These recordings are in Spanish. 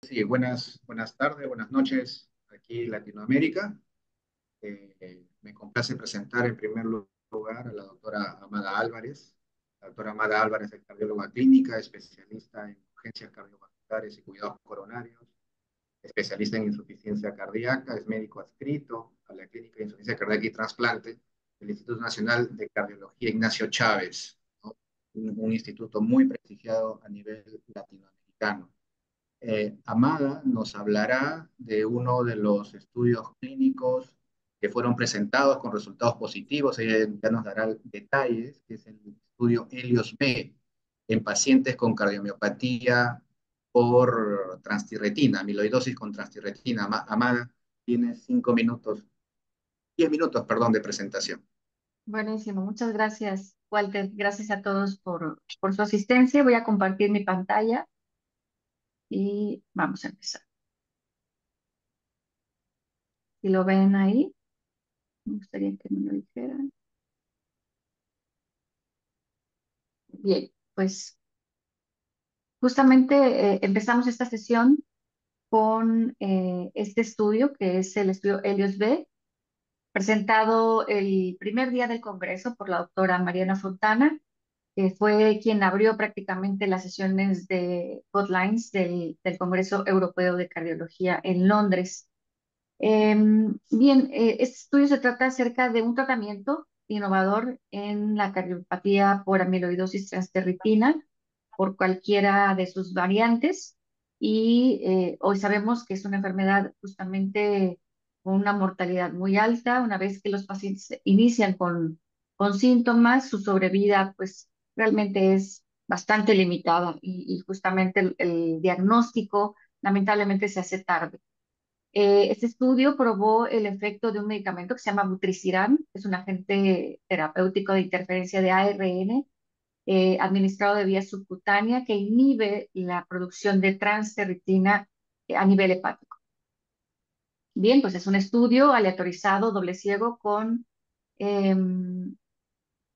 Sí, buenas tardes, buenas noches aquí en Latinoamérica. Me complace presentar en primer lugar a la doctora Amada Álvarez. La doctora Amada Álvarez es cardióloga clínica, especialista en urgencias cardiovasculares y cuidados coronarios, especialista en insuficiencia cardíaca, es médico adscrito a la Clínica de Insuficiencia Cardíaca y Trasplante del Instituto Nacional de Cardiología Ignacio Chávez, ¿no? Un instituto muy prestigiado a nivel latinoamericano. Amada nos hablará de uno de los estudios clínicos que fueron presentados con resultados positivos. Ella ya nos dará detalles, que es el estudio Helios B en pacientes con cardiomiopatía por transtirretina, amiloidosis con transtirretina. Amada, tiene 5 minutos, 10 minutos, perdón, de presentación. Buenísimo, muchas gracias, Walter. Gracias a todos por su asistencia. Voy a compartir mi pantalla y vamos a empezar. Si lo ven ahí, me gustaría que me lo dijeran. Bien, pues justamente empezamos esta sesión con este estudio, que es el estudio Helios B, presentado el primer día del Congreso por la doctora Mariana Fontana, que fue quien abrió prácticamente las sesiones de Hotlines del Congreso Europeo de Cardiología en Londres. Bien, este estudio se trata acerca de un tratamiento innovador en la cardiopatía por amiloidosis transtherritina, por cualquiera de sus variantes, y hoy sabemos que es una enfermedad justamente con una mortalidad muy alta. Una vez que los pacientes inician con síntomas, su sobrevida pues realmente es bastante limitada y justamente el diagnóstico lamentablemente se hace tarde. Este estudio probó el efecto de un medicamento que se llama vutrisiran, que es un agente terapéutico de interferencia de ARN, administrado de vía subcutánea, que inhibe la producción de transferritina a nivel hepático. Bien, pues es un estudio aleatorizado, doble ciego, con em,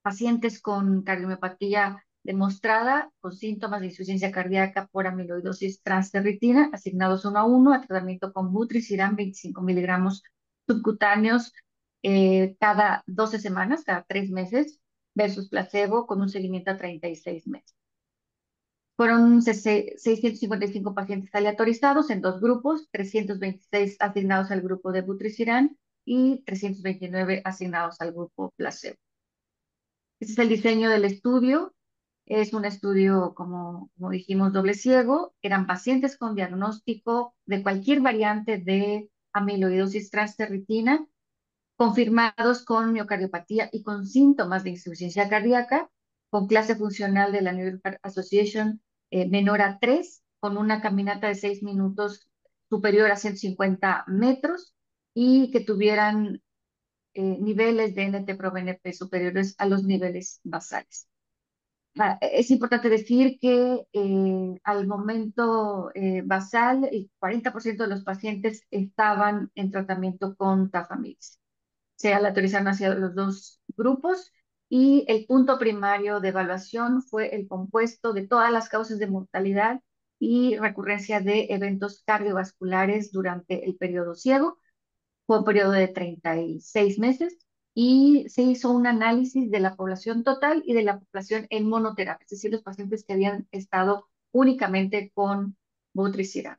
pacientes con cardiomiopatía demostrada, con síntomas de insuficiencia cardíaca por amiloidosis transferritina, asignados uno a uno a tratamiento con vutrisiran 25 miligramos subcutáneos cada 12 semanas, cada 3 meses, versus placebo con un seguimiento a 36 meses. Fueron 655 pacientes aleatorizados en dos grupos, 326 asignados al grupo de vutrisiran y 329 asignados al grupo placebo. Este es el diseño del estudio. Es un estudio, como dijimos, doble ciego. Eran pacientes con diagnóstico de cualquier variante de amiloidosis transtherritina, confirmados con miocardiopatía y con síntomas de insuficiencia cardíaca, con clase funcional de la New York Heart Association menor a 3, con una caminata de 6 minutos superior a 150 metros y que tuvieran niveles de NT-proBNP superiores a los niveles basales. Es importante decir que al momento basal, el 40% de los pacientes estaban en tratamiento con tafamidis. Se aleatorizaron hacia los dos grupos y el punto primario de evaluación fue el compuesto de todas las causas de mortalidad y recurrencia de eventos cardiovasculares durante el periodo ciego. Fue un periodo de 36 meses y se hizo un análisis de la población total y de la población en monoterapia, es decir, los pacientes que habían estado únicamente con vutrisiran.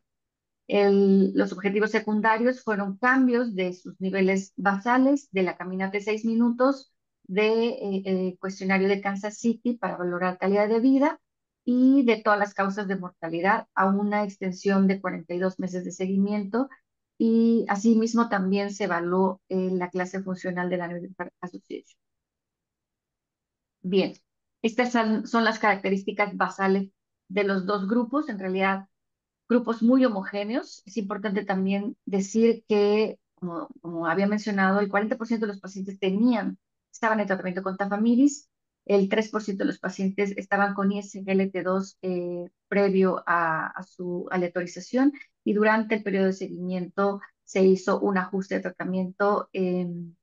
Los objetivos secundarios fueron cambios de sus niveles basales, de la caminata de 6 minutos, de cuestionario de Kansas City para valorar calidad de vida y de todas las causas de mortalidad a una extensión de 42 meses de seguimiento. Y asimismo también se evaluó la clase funcional de la New York Heart Association. Bien, estas son las características basales de los dos grupos. En realidad, grupos muy homogéneos. Es importante también decir que, como había mencionado, el 40% de los pacientes estaban en tratamiento con tafamidis, el 3% de los pacientes estaban con ISGLT2 previo a su aleatorización y durante el periodo de seguimiento se hizo un ajuste de tratamiento del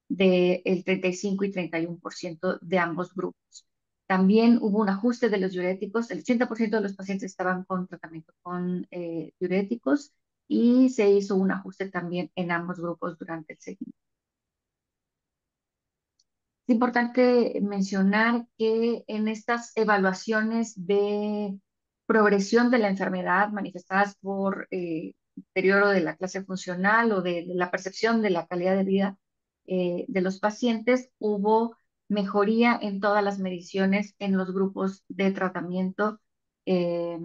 35 y 31% de ambos grupos. También hubo un ajuste de los diuréticos. El 80% de los pacientes estaban con tratamiento con diuréticos y se hizo un ajuste también en ambos grupos durante el seguimiento. Es importante mencionar que en estas evaluaciones de progresión de la enfermedad manifestadas por deterioro de la clase funcional o de la percepción de la calidad de vida de los pacientes, hubo mejoría en todas las mediciones en los grupos de tratamiento, eh,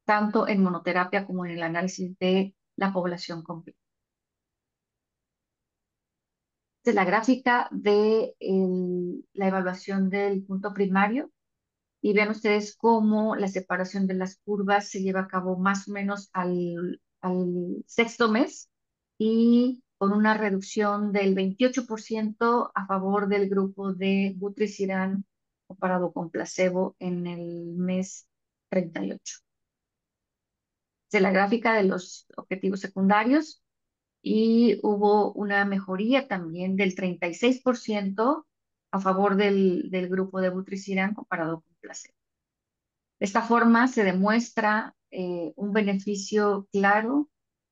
tanto en monoterapia como en el análisis de la población completa. De la gráfica de la evaluación del punto primario y vean ustedes cómo la separación de las curvas se lleva a cabo más o menos al sexto mes y con una reducción del 28% a favor del grupo de Butriciran comparado con placebo en el mes 38. De la gráfica de los objetivos secundarios, y hubo una mejoría también del 36% a favor del grupo de Butriciran comparado con placebo. De esta forma se demuestra un beneficio claro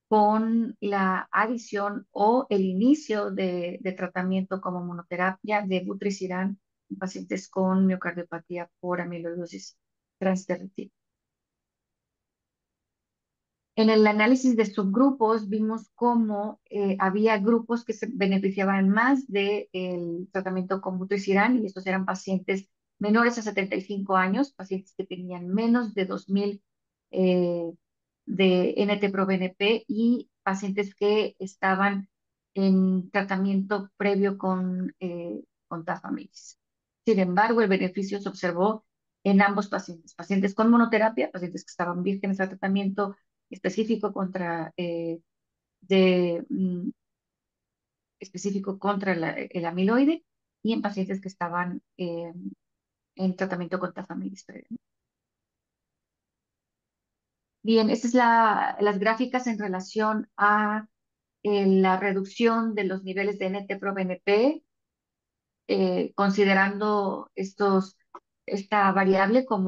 con la adición o el inicio de tratamiento como monoterapia de Butriciran en pacientes con miocardiopatía por amiloidosis transtérrica. En el análisis de subgrupos vimos cómo había grupos que se beneficiaban más del tratamiento con butriciran y estos eran pacientes menores a 75 años, pacientes que tenían menos de 2000 eh, de NT-proBNP y pacientes que estaban en tratamiento previo con tafamidis. Sin embargo, el beneficio se observó en ambos pacientes, pacientes con monoterapia, pacientes que estaban vírgenes al tratamiento específico contra, de, mm, específico contra el amiloide y en pacientes que estaban en tratamiento con tafamidis previamente. Bien, estas es las gráficas en relación a la reducción de los niveles de NT-proBNP, considerando esta variable con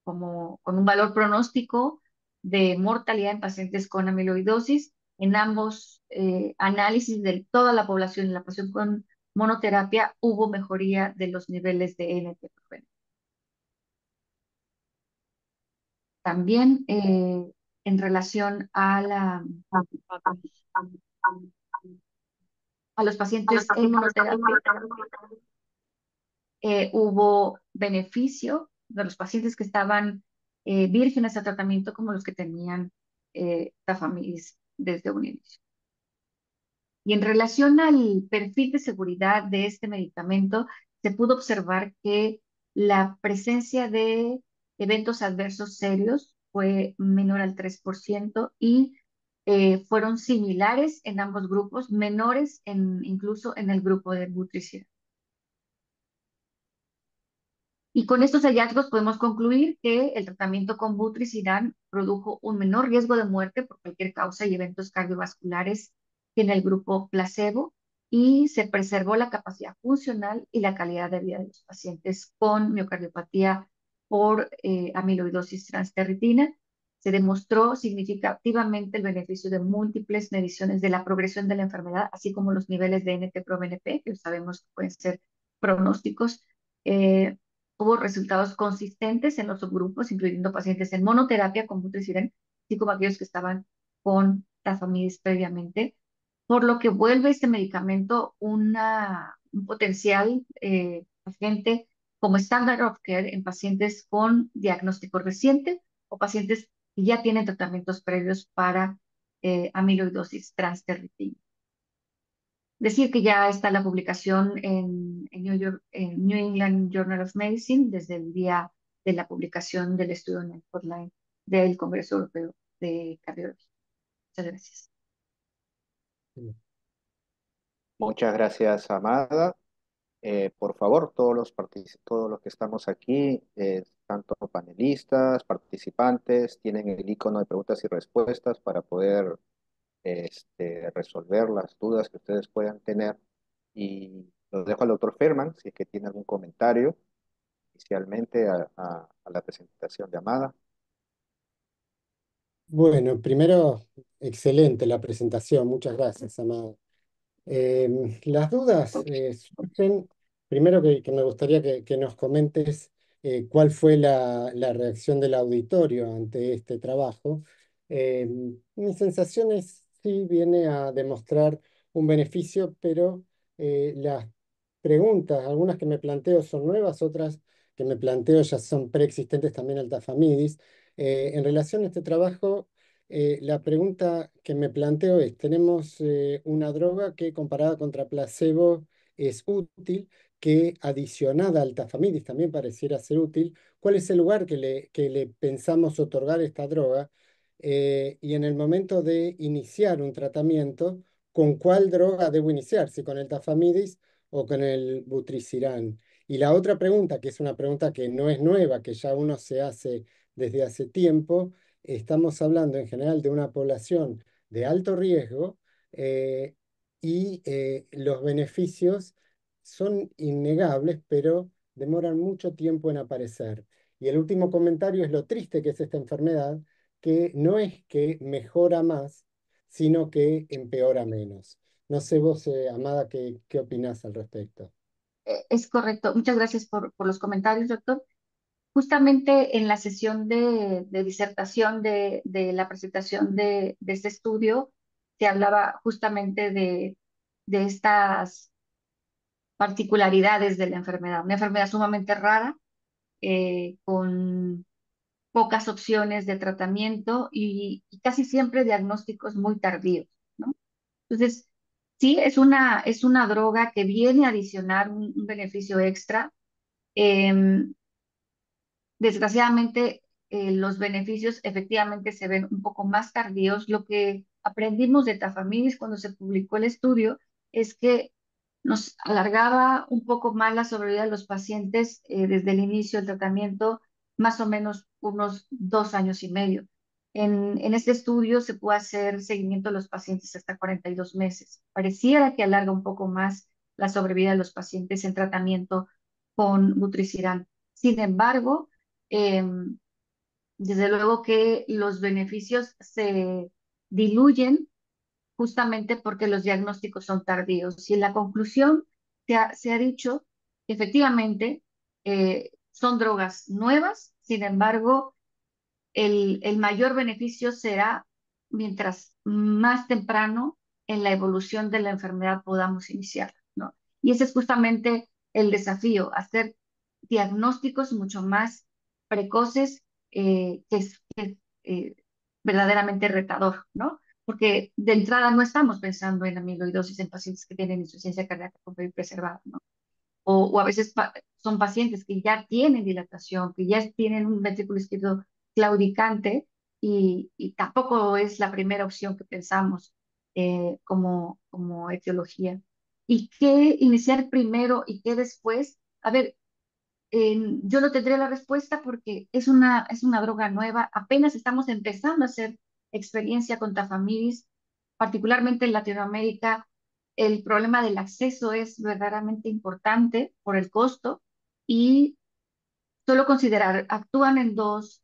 un valor pronóstico de mortalidad en pacientes con amiloidosis. En ambos análisis de toda la población, en la población con monoterapia, hubo mejoría de los niveles de NT-proBNP. También en relación a los pacientes en monoterapia, hubo beneficio de los pacientes que estaban vírgenes a tratamiento como los que tenían tafamidis desde un inicio. Y en relación al perfil de seguridad de este medicamento, se pudo observar que la presencia de eventos adversos serios fue menor al 3% y fueron similares en ambos grupos, menores incluso en el grupo de butriciana. Y con estos hallazgos podemos concluir que el tratamiento con butricidán produjo un menor riesgo de muerte por cualquier causa y eventos cardiovasculares que en el grupo placebo y se preservó la capacidad funcional y la calidad de vida de los pacientes con miocardiopatía por amiloidosis transtérritina. Se demostró significativamente el beneficio de múltiples mediciones de la progresión de la enfermedad, así como los niveles de NT-proBNP, que sabemos que pueden ser pronósticos. Eh, Hubo resultados consistentes en los subgrupos, incluyendo pacientes en monoterapia con butriciran, así como aquellos que estaban con tafamidis previamente, por lo que vuelve este medicamento un potencial agente como standard of care en pacientes con diagnóstico reciente o pacientes que ya tienen tratamientos previos para amiloidosis transtérrica. Decir que ya está la publicación en New England Journal of Medicine desde el día de la publicación del estudio en el Hotline del Congreso Europeo de Cardiología. Muchas gracias. Muchas gracias, Amada. Por favor, todos los que estamos aquí, tanto panelistas, participantes, tienen el icono de preguntas y respuestas para poder resolver las dudas que ustedes puedan tener. Y los dejo al doctor Ferman, si es que tiene algún comentario. inicialmente a la presentación de Amada. Bueno, primero, excelente la presentación. Muchas gracias, Amado. Las dudas surgen, primero que me gustaría que nos comentes cuál fue la reacción del auditorio ante este trabajo. Eh, Mi sensación es, sí, viene a demostrar un beneficio, pero las preguntas, algunas que me planteo son nuevas, otras que me planteo ya son preexistentes también al Tafamidis. En relación a este trabajo, la pregunta que me planteo es, tenemos una droga que comparada contra placebo es útil, que adicionada al tafamidis también pareciera ser útil. ¿Cuál es el lugar que le pensamos otorgar a esta droga? Y en el momento de iniciar un tratamiento, ¿con cuál droga debo iniciar? ¿Si con el tafamidis o con el butricirán? Y la otra pregunta, que es una pregunta que no es nueva, que ya uno se hace desde hace tiempo, estamos hablando en general de una población de alto riesgo y los beneficios son innegables, pero demoran mucho tiempo en aparecer. Y el último comentario es lo triste que es esta enfermedad, que no es que mejora más, sino que empeora menos. No sé vos, Amada, qué opinás al respecto. Es correcto. Muchas gracias por los comentarios, doctor. Justamente en la sesión de disertación de la presentación de este estudio, se hablaba justamente de estas particularidades de la enfermedad. Una enfermedad sumamente rara, con pocas opciones de tratamiento y casi siempre diagnósticos muy tardíos, ¿no? Entonces, sí, es una droga que viene a adicionar un beneficio extra. Em, Desgraciadamente, los beneficios efectivamente se ven un poco más tardíos. Lo que aprendimos de Tafamidis cuando se publicó el estudio es que nos alargaba un poco más la sobrevida de los pacientes desde el inicio del tratamiento, más o menos unos 2 años y medio. En este estudio se puede hacer seguimiento de los pacientes hasta 42 meses. Pareciera que alarga un poco más la sobrevida de los pacientes en tratamiento con Butricirán. Sin embargo, em, desde luego que los beneficios se diluyen justamente porque los diagnósticos son tardíos. Y en la conclusión se ha dicho que efectivamente son drogas nuevas, sin embargo, el mayor beneficio será mientras más temprano en la evolución de la enfermedad podamos iniciar, ¿no? Y ese es justamente el desafío, hacer diagnósticos mucho más precoces, que es, verdaderamente retador, ¿no? Porque de entrada no estamos pensando en amiloidosis en pacientes que tienen insuficiencia cardíaca con preservada, ¿no? O a veces son pacientes que ya tienen dilatación, que ya tienen un ventrículo izquierdo claudicante y tampoco es la primera opción que pensamos como etiología. ¿Y qué iniciar primero y qué después? A ver, yo no tendré la respuesta porque es una droga nueva. Apenas estamos empezando a hacer experiencia con Tafamidis, particularmente en Latinoamérica. El problema del acceso es verdaderamente importante por el costo y solo considerar, actúan en dos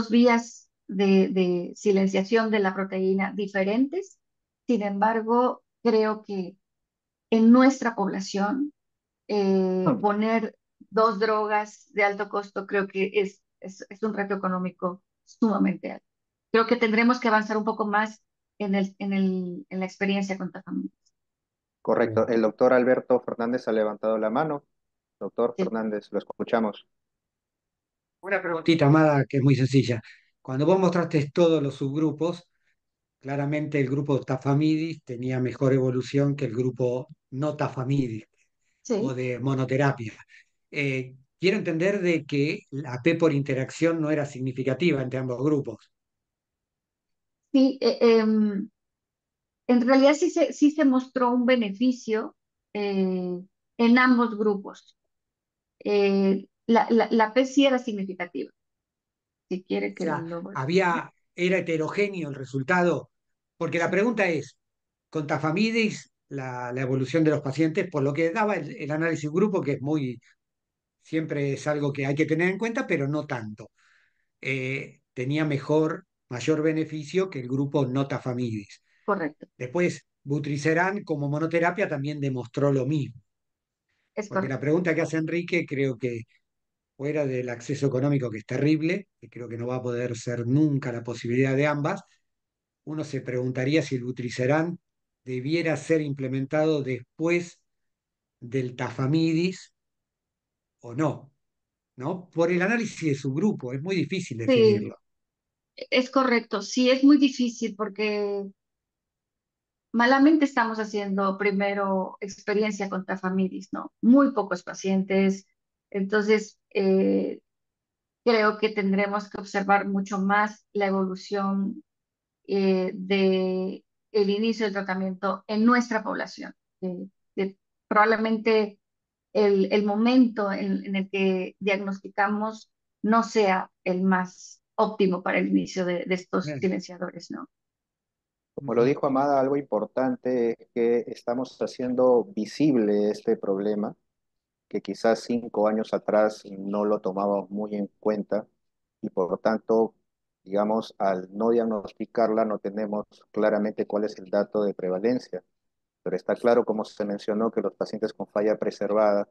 vías de silenciación de la proteína diferentes. Sin embargo, creo que en nuestra población poner dos drogas de alto costo creo que es un reto económico sumamente alto. Creo que tendremos que avanzar un poco más en la experiencia con Tafamidis. Correcto. El doctor Alberto Fernández ha levantado la mano. Doctor Sí, Fernández, lo escuchamos. Una preguntita, Amada, que es muy sencilla. Cuando vos mostraste todos los subgrupos, claramente el grupo Tafamidis tenía mejor evolución que el grupo no Tafamidis o sí, de monoterapia. Quiero entender de que la P por interacción no era significativa entre ambos grupos. sí. En realidad sí se mostró un beneficio en ambos grupos. La P sí era significativa. Si quiere O que sea, lo... era heterogéneo el resultado, porque la Sí. pregunta es, con Tafamidis, la evolución de los pacientes, por lo que daba el análisis grupo, que es muy siempre es algo que hay que tener en cuenta, pero no tanto. Tenía mayor beneficio que el grupo Notafamidis. Correcto, Después, Butricerán como monoterapia también demostró lo mismo, es porque la correcto. pregunta que hace Enrique creo que fuera del acceso económico, que es terrible, que creo que no va a poder ser nunca la posibilidad de ambas, uno se preguntaría si el Butricerán debiera ser implementado después del Tafamidis o no, ¿no? Por el análisis de su grupo, es muy difícil Sí, definirlo. es correcto. Sí, es muy difícil porque malamente estamos haciendo primero experiencia con tafamidis, ¿no? Muy pocos pacientes. Entonces, creo que tendremos que observar mucho más la evolución de el inicio del tratamiento en nuestra población. Probablemente el momento en el que diagnosticamos no sea el más óptimo para el inicio de estos Bien. silenciadores, ¿no? Como lo Ujú. dijo Amada, algo importante es que estamos haciendo visible este problema, que quizás 5 años atrás no lo tomábamos muy en cuenta y por lo tanto, digamos, al no diagnosticarla no tenemos claramente cuál es el dato de prevalencia, pero está claro, como se mencionó, que los pacientes con falla preservada,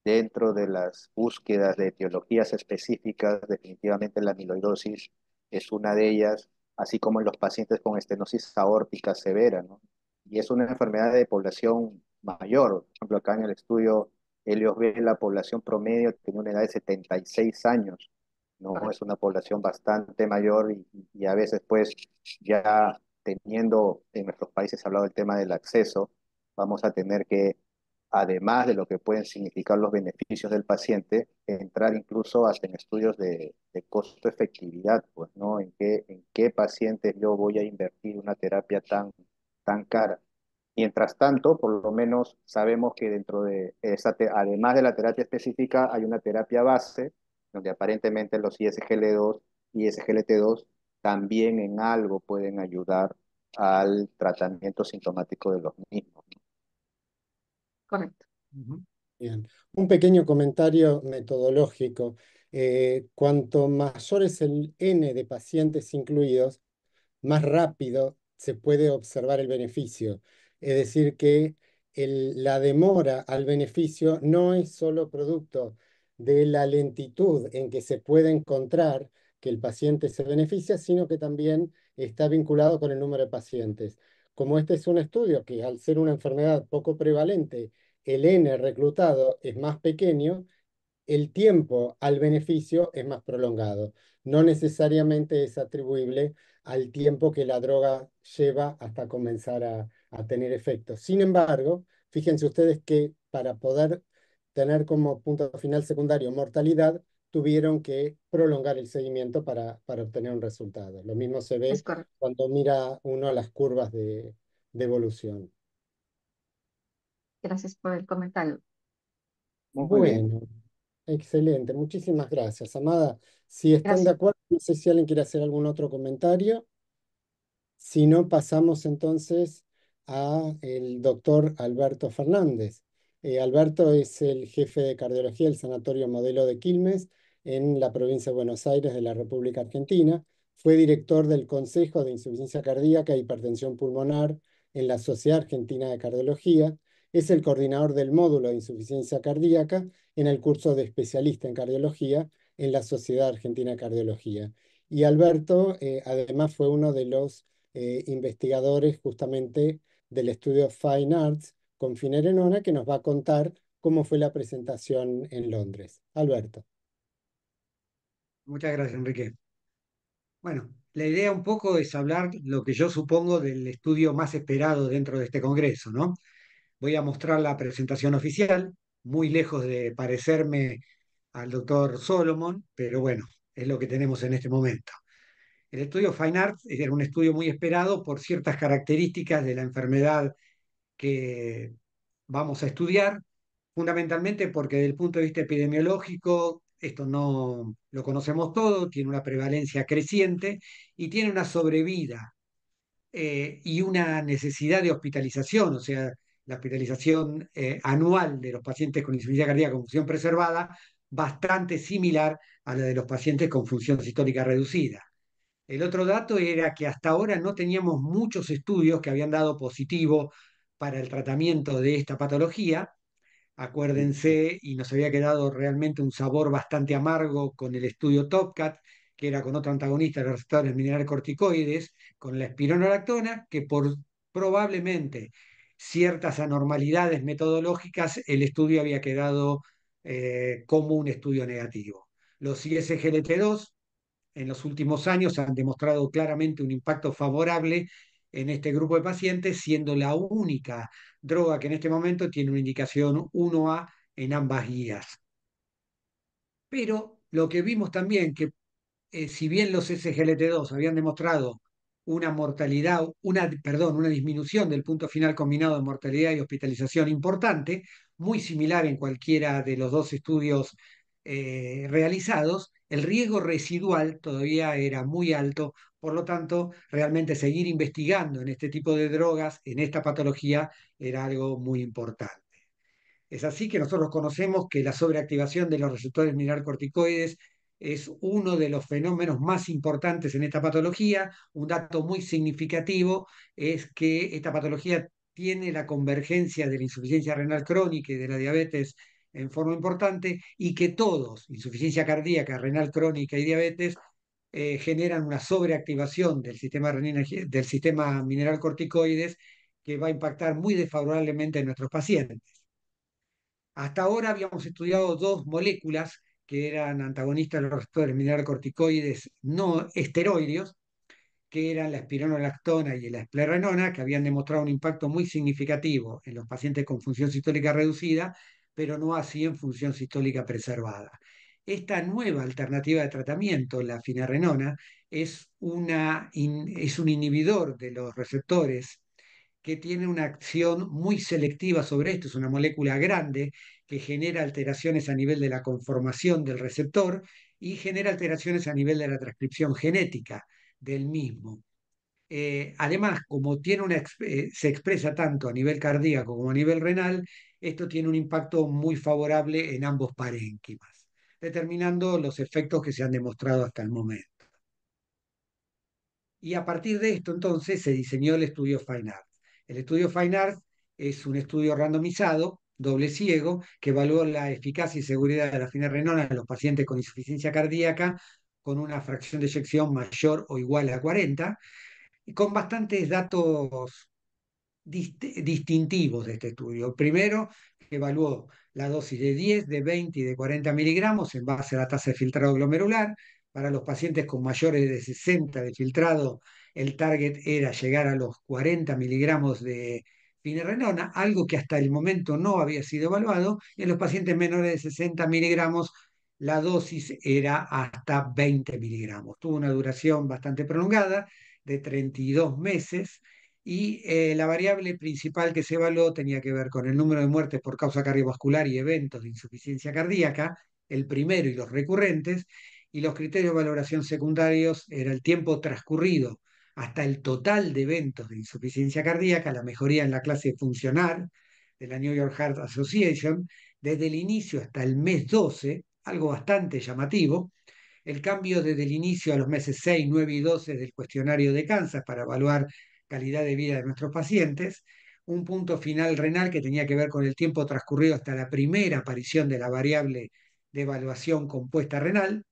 dentro de las búsquedas de etiologías específicas, definitivamente la amiloidosis es una de ellas, así como en los pacientes con estenosis aórtica severa, ¿no? Y es una enfermedad de población mayor. Por ejemplo, acá en el estudio Helios B, la población promedio tiene una edad de 76 años, ¿no? Es Correcto, una población bastante mayor y a veces, pues, ya teniendo en nuestros países hablado del tema del acceso, vamos a tener que, además de lo que pueden significar los beneficios del paciente, entrar incluso hasta en estudios de costo-efectividad, pues, ¿no? En qué pacientes yo voy a invertir una terapia tan cara. Mientras tanto, por lo menos sabemos que dentro de además de la terapia específica, hay una terapia base, donde aparentemente los ISGL2 y SGLT2 también en algo pueden ayudar al tratamiento sintomático de los mismos. correcto. Ujú. Bien. Un pequeño comentario metodológico. Cuanto mayor es el N de pacientes incluidos, más rápido se puede observar el beneficio. Es decir, que la demora al beneficio no es solo producto de la lentitud en que se puede encontrar que el paciente se beneficia, sino que también está vinculado con el número de pacientes. Como este es un estudio que al ser una enfermedad poco prevalente, el N reclutado es más pequeño, el tiempo al beneficio es más prolongado. No necesariamente es atribuible al tiempo que la droga lleva hasta comenzar a tener efecto. Sin embargo, fíjense ustedes que para poder tener como punto final secundario mortalidad, tuvieron que prolongar el seguimiento para obtener un resultado. Lo mismo se Es ve correcto. cuando mira uno las curvas de evolución. Gracias por el comentario. Muy bien. Bueno, excelente. Muchísimas gracias, Amada. Si están de Gracias. acuerdo, no sé si alguien quiere hacer algún otro comentario. Si no, pasamos entonces a el doctor Alberto Fernández. Alberto es el jefe de cardiología del Sanatorio Modelo de Quilmes en la provincia de Buenos Aires de la República Argentina. Fue director del Consejo de Insuficiencia Cardíaca e Hipertensión Pulmonar en la Sociedad Argentina de Cardiología. Es el coordinador del módulo de insuficiencia cardíaca en el curso de especialista en cardiología en la Sociedad Argentina de Cardiología. Y Alberto, además, fue uno de los investigadores justamente del estudio Fine Arts con Finerenona, que nos va a contar cómo fue la presentación en Londres. Alberto. Muchas gracias, Enrique. Bueno, la idea un poco es hablar lo que yo supongo del estudio más esperado dentro de este congreso, ¿no? Voy a mostrar la presentación oficial, muy lejos de parecerme al doctor Solomon, pero bueno, es lo que tenemos en este momento. El estudio Fine Arts era un estudio muy esperado por ciertas características de la enfermedad que vamos a estudiar, fundamentalmente porque desde el punto de vista epidemiológico, esto no lo conocemos todo, tiene una prevalencia creciente y tiene una sobrevida y una necesidad de hospitalización, o sea, la hospitalización anual de los pacientes con insuficiencia cardíaca con función preservada bastante similar a la de los pacientes con función sistólica reducida. El otro dato era que hasta ahora no teníamos muchos estudios que habían dado positivo para el tratamiento de esta patología. Acuérdense, y nos había quedado realmente un sabor bastante amargo con el estudio TopCat, que era con otro antagonista de los receptores mineralocorticoides, con la espironolactona, que por probablemente ciertas anormalidades metodológicas, el estudio había quedado como un estudio negativo. Los ISGLT2 en los últimos años han demostrado claramente un impacto favorable en este grupo de pacientes, siendo la única droga que en este momento tiene una indicación 1A en ambas guías. Pero lo que vimos también, que si bien los SGLT2 habían demostrado una mortalidad, perdón, una disminución del punto final combinado de mortalidad y hospitalización importante, muy similar en cualquiera de los dos estudios realizados, el riesgo residual todavía era muy alto, por lo tanto, realmente seguir investigando en este tipo de drogas, en esta patología, era algo muy importante. Es así que nosotros conocemos que la sobreactivación de los receptores mineralocorticoides es uno de los fenómenos más importantes en esta patología. Un dato muy significativo es que esta patología tiene la convergencia de la insuficiencia renal crónica y de la diabetes en forma importante y que todos, insuficiencia cardíaca, renal crónica y diabetes, generan una sobreactivación del sistema mineralocorticoides que va a impactar muy desfavorablemente en nuestros pacientes. Hasta ahora habíamos estudiado dos moléculas que eran antagonistas de los receptores mineralocorticoides no esteroideos, que eran la espironolactona y la esplerenona, que habían demostrado un impacto muy significativo en los pacientes con función sistólica reducida, pero no así en función sistólica preservada. Esta nueva alternativa de tratamiento, la finerenona, es un inhibidor de los receptores que tiene una acción muy selectiva sobre esto. Es una molécula grande que genera alteraciones a nivel de la conformación del receptor y genera alteraciones a nivel de la transcripción genética del mismo. Además, como se expresa tanto a nivel cardíaco como a nivel renal, esto tiene un impacto muy favorable en ambos parénquimas, determinando los efectos que se han demostrado hasta el momento. Y a partir de esto, entonces, se diseñó el estudio FINE-ART. El estudio FINE-ART es un estudio randomizado, doble ciego, que evaluó la eficacia y seguridad de la finerenona en los pacientes con insuficiencia cardíaca con una fracción de eyección mayor o igual a 40, y con bastantes datos distintivos de este estudio. Primero, evaluó la dosis de 10, de 20 y de 40 miligramos en base a la tasa de filtrado glomerular. Para los pacientes con mayores de 60 de filtrado, el target era llegar a los 40 miligramos de finerenona, algo que hasta el momento no había sido evaluado. Y en los pacientes menores de 60 miligramos, la dosis era hasta 20 miligramos. Tuvo una duración bastante prolongada, de 32 meses, y la variable principal que se evaluó tenía que ver con el número de muertes por causa cardiovascular y eventos de insuficiencia cardíaca, el primero y los recurrentes, y los criterios de valoración secundarios era el tiempo transcurrido hasta el total de eventos de insuficiencia cardíaca, la mejoría en la clase funcional de la New York Heart Association, desde el inicio hasta el mes 12, algo bastante llamativo, el cambio desde el inicio a los meses 6, 9 y 12 del cuestionario de Kansas para evaluar calidad de vida de nuestros pacientes, un punto final renal que tenía que ver con el tiempo transcurrido hasta la primera aparición de la variable de evaluación compuesta renal,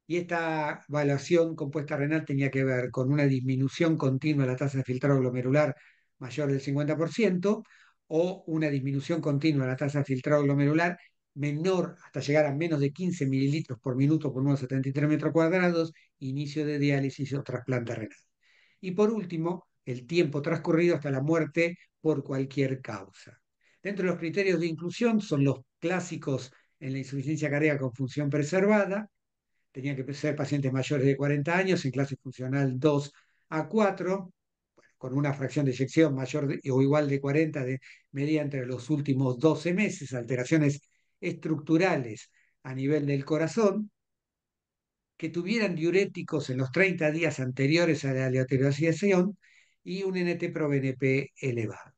y esta evaluación compuesta renal tenía que ver con una disminución continua de la tasa de filtrado glomerular mayor del 50% o una disminución continua de la tasa de filtrado glomerular menor hasta llegar a menos de 15 mililitros por minuto por unos 73 metros cuadrados, inicio de diálisis o trasplante renal. Y por último, el tiempo transcurrido hasta la muerte por cualquier causa. Dentro de los criterios de inclusión son los clásicos en la insuficiencia cardíaca con función preservada. Tenían que ser pacientes mayores de 40 años en clase funcional 2 a 4, con una fracción de eyección mayor o igual de 40 de media entre los últimos 12 meses, alteraciones estructurales a nivel del corazón, que tuvieran diuréticos en los 30 días anteriores a la aleatorización y un NT-proBNP elevado.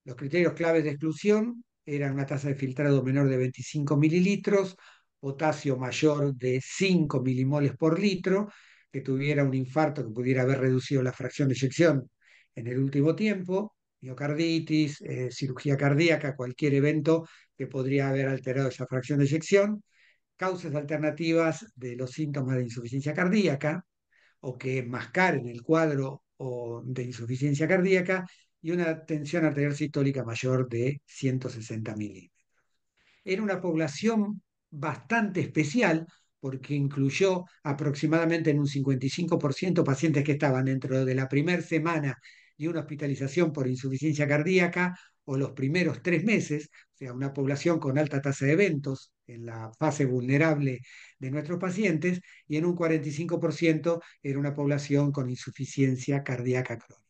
Los criterios claves de exclusión eran una tasa de filtrado menor de 25 mililitros, potasio mayor de 5 milimoles por litro, que tuviera un infarto que pudiera haber reducido la fracción de eyección en el último tiempo, miocarditis, cirugía cardíaca, cualquier evento que podría haber alterado esa fracción de eyección, causas alternativas de los síntomas de insuficiencia cardíaca o que mascaren el cuadro o de insuficiencia cardíaca y una tensión arterial sistólica mayor de 160 milímetros. Era una población bastante especial porque incluyó aproximadamente en un 55% pacientes que estaban dentro de la primera semana de una hospitalización por insuficiencia cardíaca o los primeros 3 meses, o sea, una población con alta tasa de eventos en la fase vulnerable de nuestros pacientes, y en un 45% era una población con insuficiencia cardíaca crónica.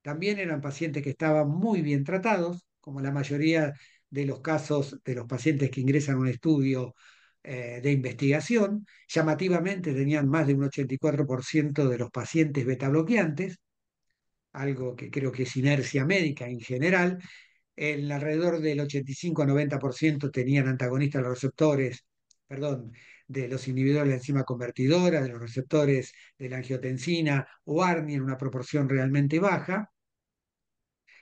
También eran pacientes que estaban muy bien tratados, como la mayoría de los casos de los pacientes que ingresan a un estudio de investigación. Llamativamente tenían más de un 84% de los pacientes beta bloqueantes, algo que creo que es inercia médica en general. En alrededor del 85 a 90% tenían antagonistas de los receptores, perdón, de los inhibidores de la enzima convertidora, de los receptores de la angiotensina o ARNI en una proporción realmente baja.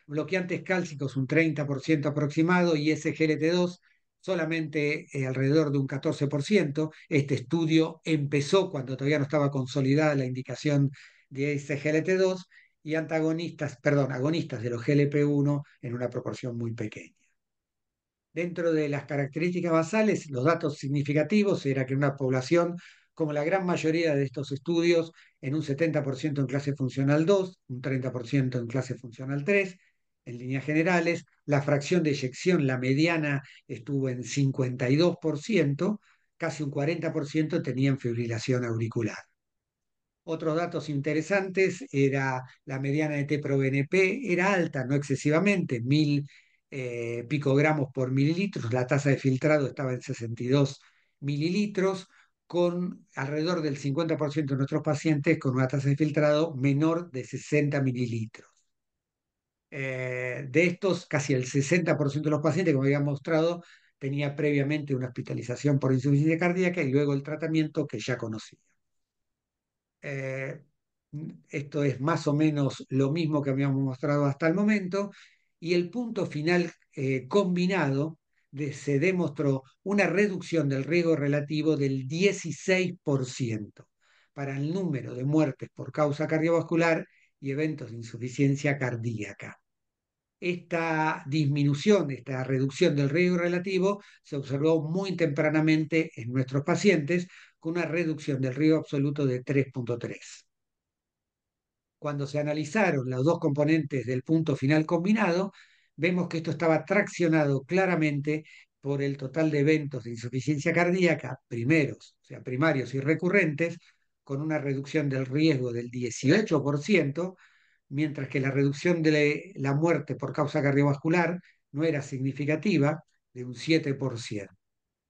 Bloqueantes cálcicos un 30% aproximado y SGLT2 solamente alrededor de un 14%. Este estudio empezó cuando todavía no estaba consolidada la indicación de SGLT2 y antagonistas, perdón, agonistas de los GLP-1 en una proporción muy pequeña. Dentro de las características basales, los datos significativos era que una población, como la gran mayoría de estos estudios, en un 70% en clase funcional 2, un 30% en clase funcional 3, en líneas generales, la fracción de eyección, la mediana, estuvo en 52%, casi un 40% tenían fibrilación auricular. Otros datos interesantes era la mediana de T-proBNP, era alta, no excesivamente, 1000 picogramos por mililitros, la tasa de filtrado estaba en 62 mililitros, con alrededor del 50% de nuestros pacientes con una tasa de filtrado menor de 60 mililitros. De estos, casi el 60% de los pacientes, como había mostrado, tenía previamente una hospitalización por insuficiencia cardíaca y luego el tratamiento que ya conocía. Eh, Esto es más o menos lo mismo que habíamos mostrado hasta el momento. Y el punto final combinado se demostró una reducción del riesgo relativo del 16% para el número de muertes por causa cardiovascular y eventos de insuficiencia cardíaca. Esta disminución, esta reducción del riesgo relativo se observó muy tempranamente en nuestros pacientes con una reducción del riesgo absoluto de 3,3. Cuando se analizaron los dos componentes del punto final combinado, vemos que esto estaba traccionado claramente por el total de eventos de insuficiencia cardíaca, primeros, o sea, primarios y recurrentes, con una reducción del riesgo del 18%, mientras que la reducción de la muerte por causa cardiovascular no era significativa, de un 7%.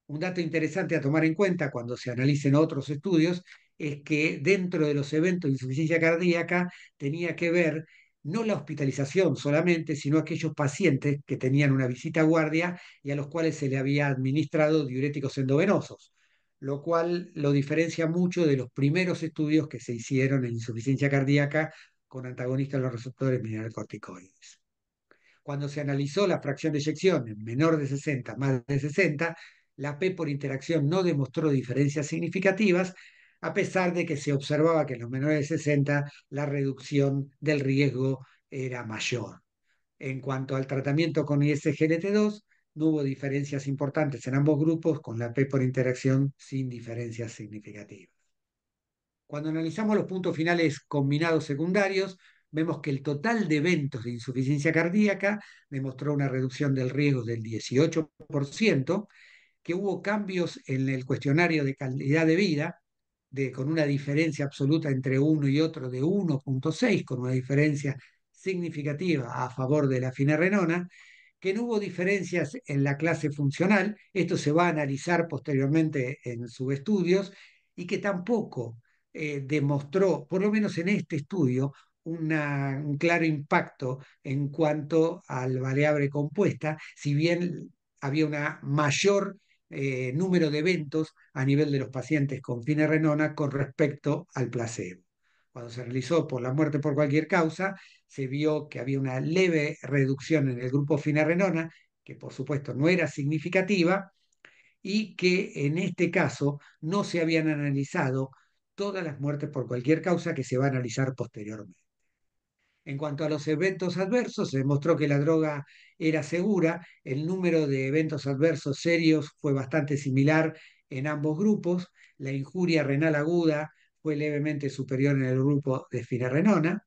Un dato interesante a tomar en cuenta cuando se analicen otros estudios es que dentro de los eventos de insuficiencia cardíaca tenía que ver no la hospitalización solamente, sino aquellos pacientes que tenían una visita a guardia y a los cuales se le había administrado diuréticos endovenosos, lo cual lo diferencia mucho de los primeros estudios que se hicieron en insuficiencia cardíaca con antagonistas de los receptores mineralocorticoides. Cuando se analizó la fracción de eyección en menor de 60, más de 60, la P por interacción no demostró diferencias significativas, a pesar de que se observaba que en los menores de 60 la reducción del riesgo era mayor. En cuanto al tratamiento con ISGLT2, no hubo diferencias importantes en ambos grupos, con la P por interacción sin diferencias significativas. Cuando analizamos los puntos finales combinados secundarios, vemos que el total de eventos de insuficiencia cardíaca demostró una reducción del riesgo del 18%, que hubo cambios en el cuestionario de calidad de vida, con una diferencia absoluta entre uno y otro de 1,6, con una diferencia significativa a favor de la finerenona, que no hubo diferencias en la clase funcional, esto se va a analizar posteriormente en subestudios, y que tampoco demostró, por lo menos en este estudio, un claro impacto en cuanto al variable compuesta, si bien había una mayor número de eventos a nivel de los pacientes con finerenona con respecto al placebo. Cuando se realizó por la muerte por cualquier causa, se vio que había una leve reducción en el grupo finerenona, que por supuesto no era significativa, y que en este caso no se habían analizado todas las muertes por cualquier causa que se va a analizar posteriormente. En cuanto a los eventos adversos, se demostró que la droga era segura. El número de eventos adversos serios fue bastante similar en ambos grupos. La injuria renal aguda fue levemente superior en el grupo de finerenona.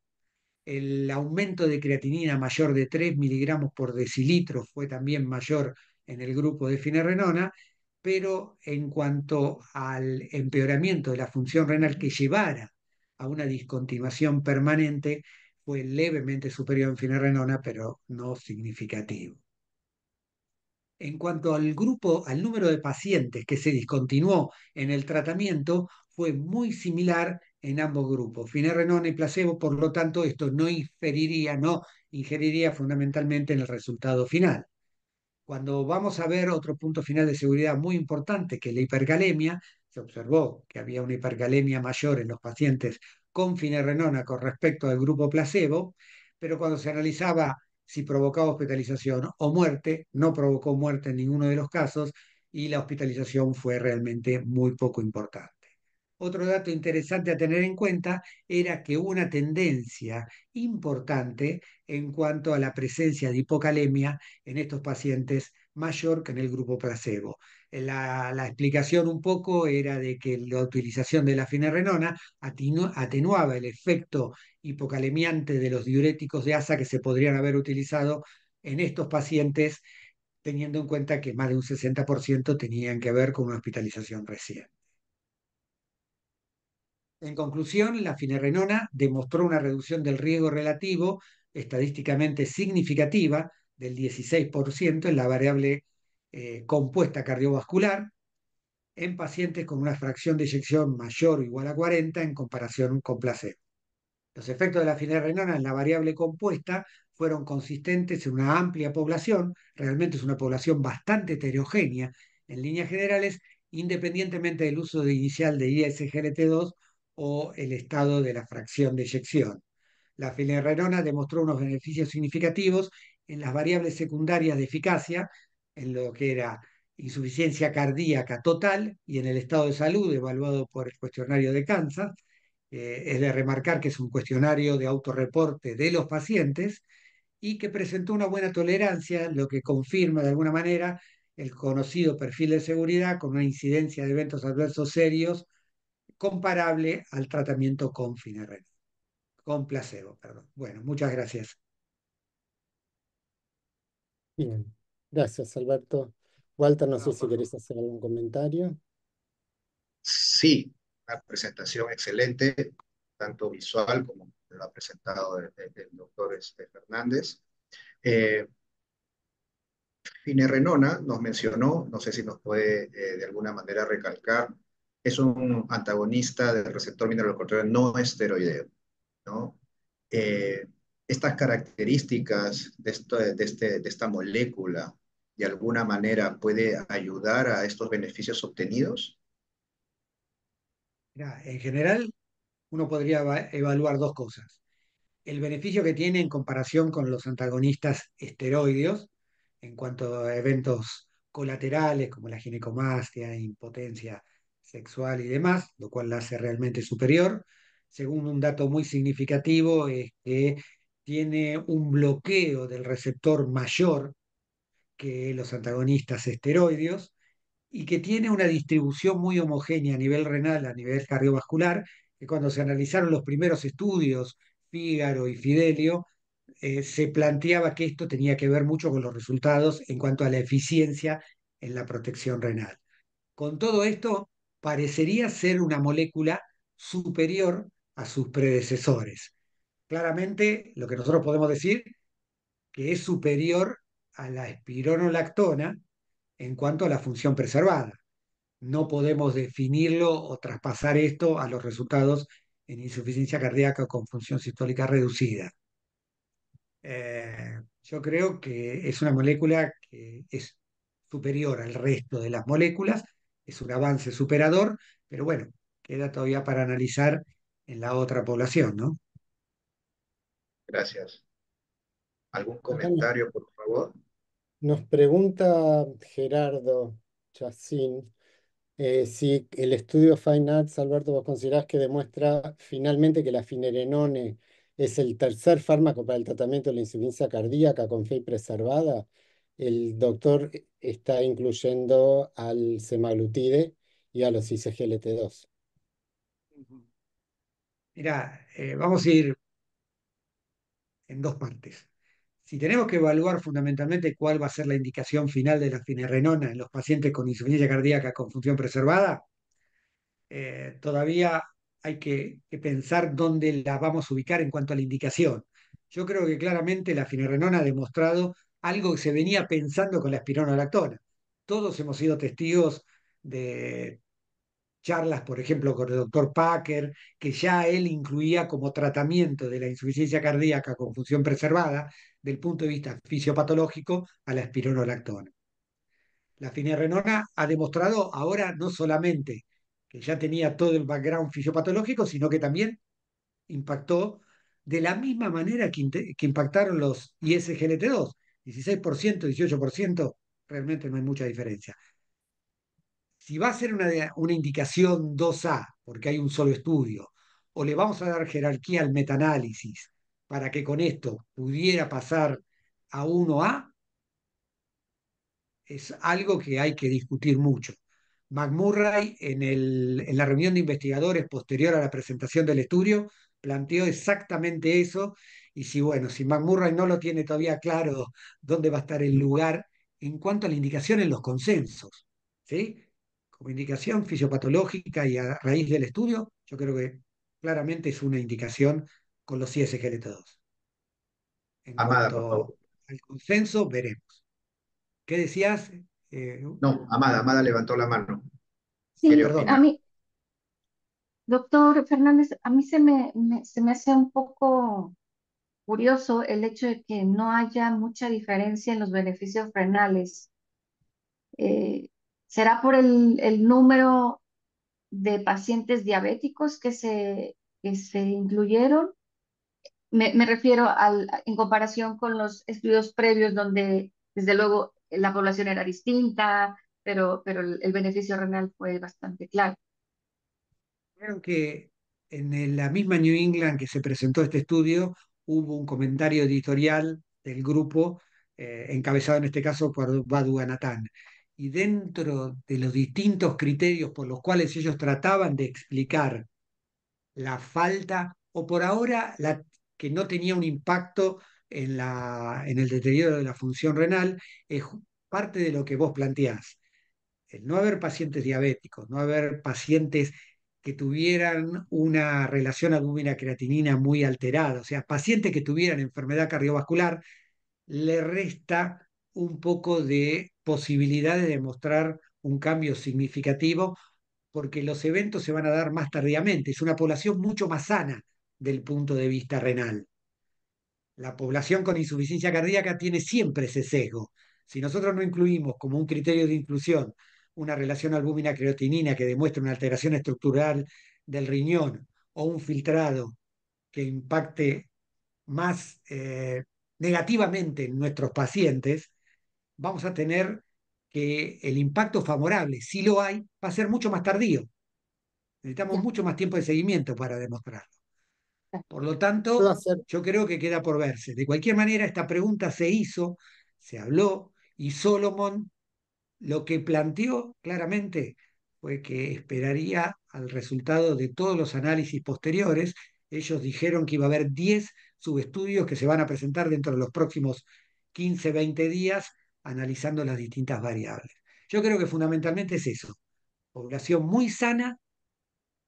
El aumento de creatinina mayor de 3 miligramos por decilitro fue también mayor en el grupo de finerenona, pero en cuanto al empeoramiento de la función renal que llevara a una discontinuación permanente, fue levemente superior en finerenona, pero no significativo. En cuanto al grupo, al número de pacientes que se discontinuó en el tratamiento, fue muy similar en ambos grupos, finerenona y placebo, por lo tanto, esto no ingeriría fundamentalmente en el resultado final. Cuando vamos a ver otro punto final de seguridad muy importante, que es la hipercalemia, se observó que había una hipercalemia mayor en los pacientes con finerenona con respecto al grupo placebo, pero cuando se analizaba si provocaba hospitalización o muerte, no provocó muerte en ninguno de los casos y la hospitalización fue realmente muy poco importante. Otro dato interesante a tener en cuenta era que hubo una tendencia importante en cuanto a la presencia de hipocalemia en estos pacientes mayor que en el grupo placebo. La explicación un poco era de que la utilización de la finerenona atenuaba el efecto hipocalemiante de los diuréticos de asa que se podrían haber utilizado en estos pacientes, teniendo en cuenta que más de un 60% tenían que ver con una hospitalización reciente. En conclusión, la finerenona demostró una reducción del riesgo relativo estadísticamente significativa del 16% en la variable compuesta cardiovascular en pacientes con una fracción de eyección mayor o igual a 40 en comparación con placebo. Los efectos de la finerenona en la variable compuesta fueron consistentes en una amplia población, realmente es una población bastante heterogénea en líneas generales, independientemente del uso inicial de ISGLT2 o el estado de la fracción de eyección. La finerenona demostró unos beneficios significativos en las variables secundarias de eficacia, en lo que era insuficiencia cardíaca total y en el estado de salud evaluado por el cuestionario de Kansas. Es de remarcar que es un cuestionario de autorreporte de los pacientes y que presentó una buena tolerancia, lo que confirma de alguna manera el conocido perfil de seguridad con una incidencia de eventos adversos serios comparable al tratamiento con finerenona, con placebo, perdón. Bueno, muchas gracias. Bien, gracias, Alberto. Walter, no sé No, si por favor. querés hacer algún comentario. Sí, una presentación excelente, tanto visual como lo ha presentado el doctor Fernández. Eh, Finerenona nos mencionó, no sé si nos puede de alguna manera recalcar, es un antagonista del receptor mineralocorticoide no esteroideo, ¿no? Eh, estas características de esta molécula, de alguna manera, puede ayudar a estos beneficios obtenidos. Mirá, en general, uno podría evaluar dos cosas. El beneficio que tiene en comparación con los antagonistas esteroideos en cuanto a eventos colaterales como la ginecomastia, impotencia sexual y demás, lo cual la hace realmente superior. Según un dato muy significativo es que tiene un bloqueo del receptor mayor que los antagonistas esteroideos y que tiene una distribución muy homogénea a nivel renal, a nivel cardiovascular, que cuando se analizaron los primeros estudios, Fígaro y Fidelio, se planteaba que esto tenía que ver mucho con los resultados en cuanto a la eficiencia en la protección renal. Con todo esto, parecería ser una molécula superior a sus predecesores. Claramente, lo que nosotros podemos decir que es superior a la espironolactona en cuanto a la función preservada. No podemos definirlo o traspasar esto a los resultados en insuficiencia cardíaca con función sistólica reducida. Yo creo que es una molécula que es superior al resto de las moléculas, es un avance superador, pero bueno, queda todavía para analizar en la otra población, ¿no? Gracias. ¿Algún Acá comentario, por favor? nos pregunta Gerardo Chacín. Si el estudio Fine Arts, Alberto, vos considerás que demuestra finalmente que la finerenone es el tercer fármaco para el tratamiento de la insuficiencia cardíaca con fe preservada, el doctor está incluyendo al semaglutide y a los ISGLT2. Mira, vamos a ir en dos partes. Si tenemos que evaluar fundamentalmente cuál va a ser la indicación final de la finerenona en los pacientes con insuficiencia cardíaca con función preservada, todavía hay que pensar dónde la vamos a ubicar en cuanto a la indicación. Yo creo que claramente la finerenona ha demostrado algo que se venía pensando con la espironolactona. Todos hemos sido testigos de charlas, por ejemplo, con el doctor Packer, que ya él incluía como tratamiento de la insuficiencia cardíaca con función preservada, del punto de vista fisiopatológico, a la espironolactona. La finerenona ha demostrado ahora no solamente que ya tenía todo el background fisiopatológico, sino que también impactó de la misma manera que impactaron los ISGLT2, 16%, 18%, realmente no hay mucha diferencia. Si va a ser una indicación 2A, porque hay un solo estudio, o le vamos a dar jerarquía al metaanálisis para que con esto pudiera pasar a 1A, es algo que hay que discutir mucho. McMurray, en la reunión de investigadores posterior a la presentación del estudio, planteó exactamente eso. Y si, bueno, si McMurray no lo tiene todavía claro dónde va a estar el lugar en cuanto a la indicación en los consensos, ¿sí? Como indicación fisiopatológica y a raíz del estudio, yo creo que claramente es una indicación con los ISGLT2. En Amada, por cuanto favor. al consenso, veremos. ¿Qué decías? No, Amada levantó la mano. Ah, Quiere Sí, a perdón. opinar. mí, doctor Fernández, a mí se me hace un poco curioso el hecho de que no haya mucha diferencia en los beneficios renales. Eh, ¿Será por el número de pacientes diabéticos que se incluyeron? Me refiero en comparación con los estudios previos donde, desde luego, la población era distinta, pero el beneficio renal fue bastante claro. Creo que la misma New England que se presentó este estudio, hubo un comentario editorial del grupo, encabezado en este caso por Badu Ganatán. Y dentro de los distintos criterios por los cuales ellos trataban de explicar la falta, o por ahora que no tenía un impacto en el deterioro de la función renal, es parte de lo que vos planteás. El no haber pacientes diabéticos, no haber pacientes que tuvieran una relación albúmina-creatinina muy alterada, o sea, pacientes que tuvieran enfermedad cardiovascular, le resta un poco de posibilidad de demostrar un cambio significativo porque los eventos se van a dar más tardíamente. Es una población mucho más sana del punto de vista renal. La población con insuficiencia cardíaca tiene siempre ese sesgo. Si nosotros no incluimos como un criterio de inclusión una relación albúmina-creatinina que demuestre una alteración estructural del riñón o un filtrado que impacte más negativamente en nuestros pacientes, vamos a tener que el impacto favorable, si lo hay, va a ser mucho más tardío. Necesitamos Ya, mucho más tiempo de seguimiento para demostrarlo. ya. Por lo ¿Puedo tanto, hacer, yo creo que queda por verse. De cualquier manera, esta pregunta se hizo, se habló, y Solomon lo que planteó claramente fue que esperaría al resultado de todos los análisis posteriores. Ellos dijeron que iba a haber 10 subestudios que se van a presentar dentro de los próximos 15, 20 días, analizando las distintas variables. Yo creo que fundamentalmente es eso, población muy sana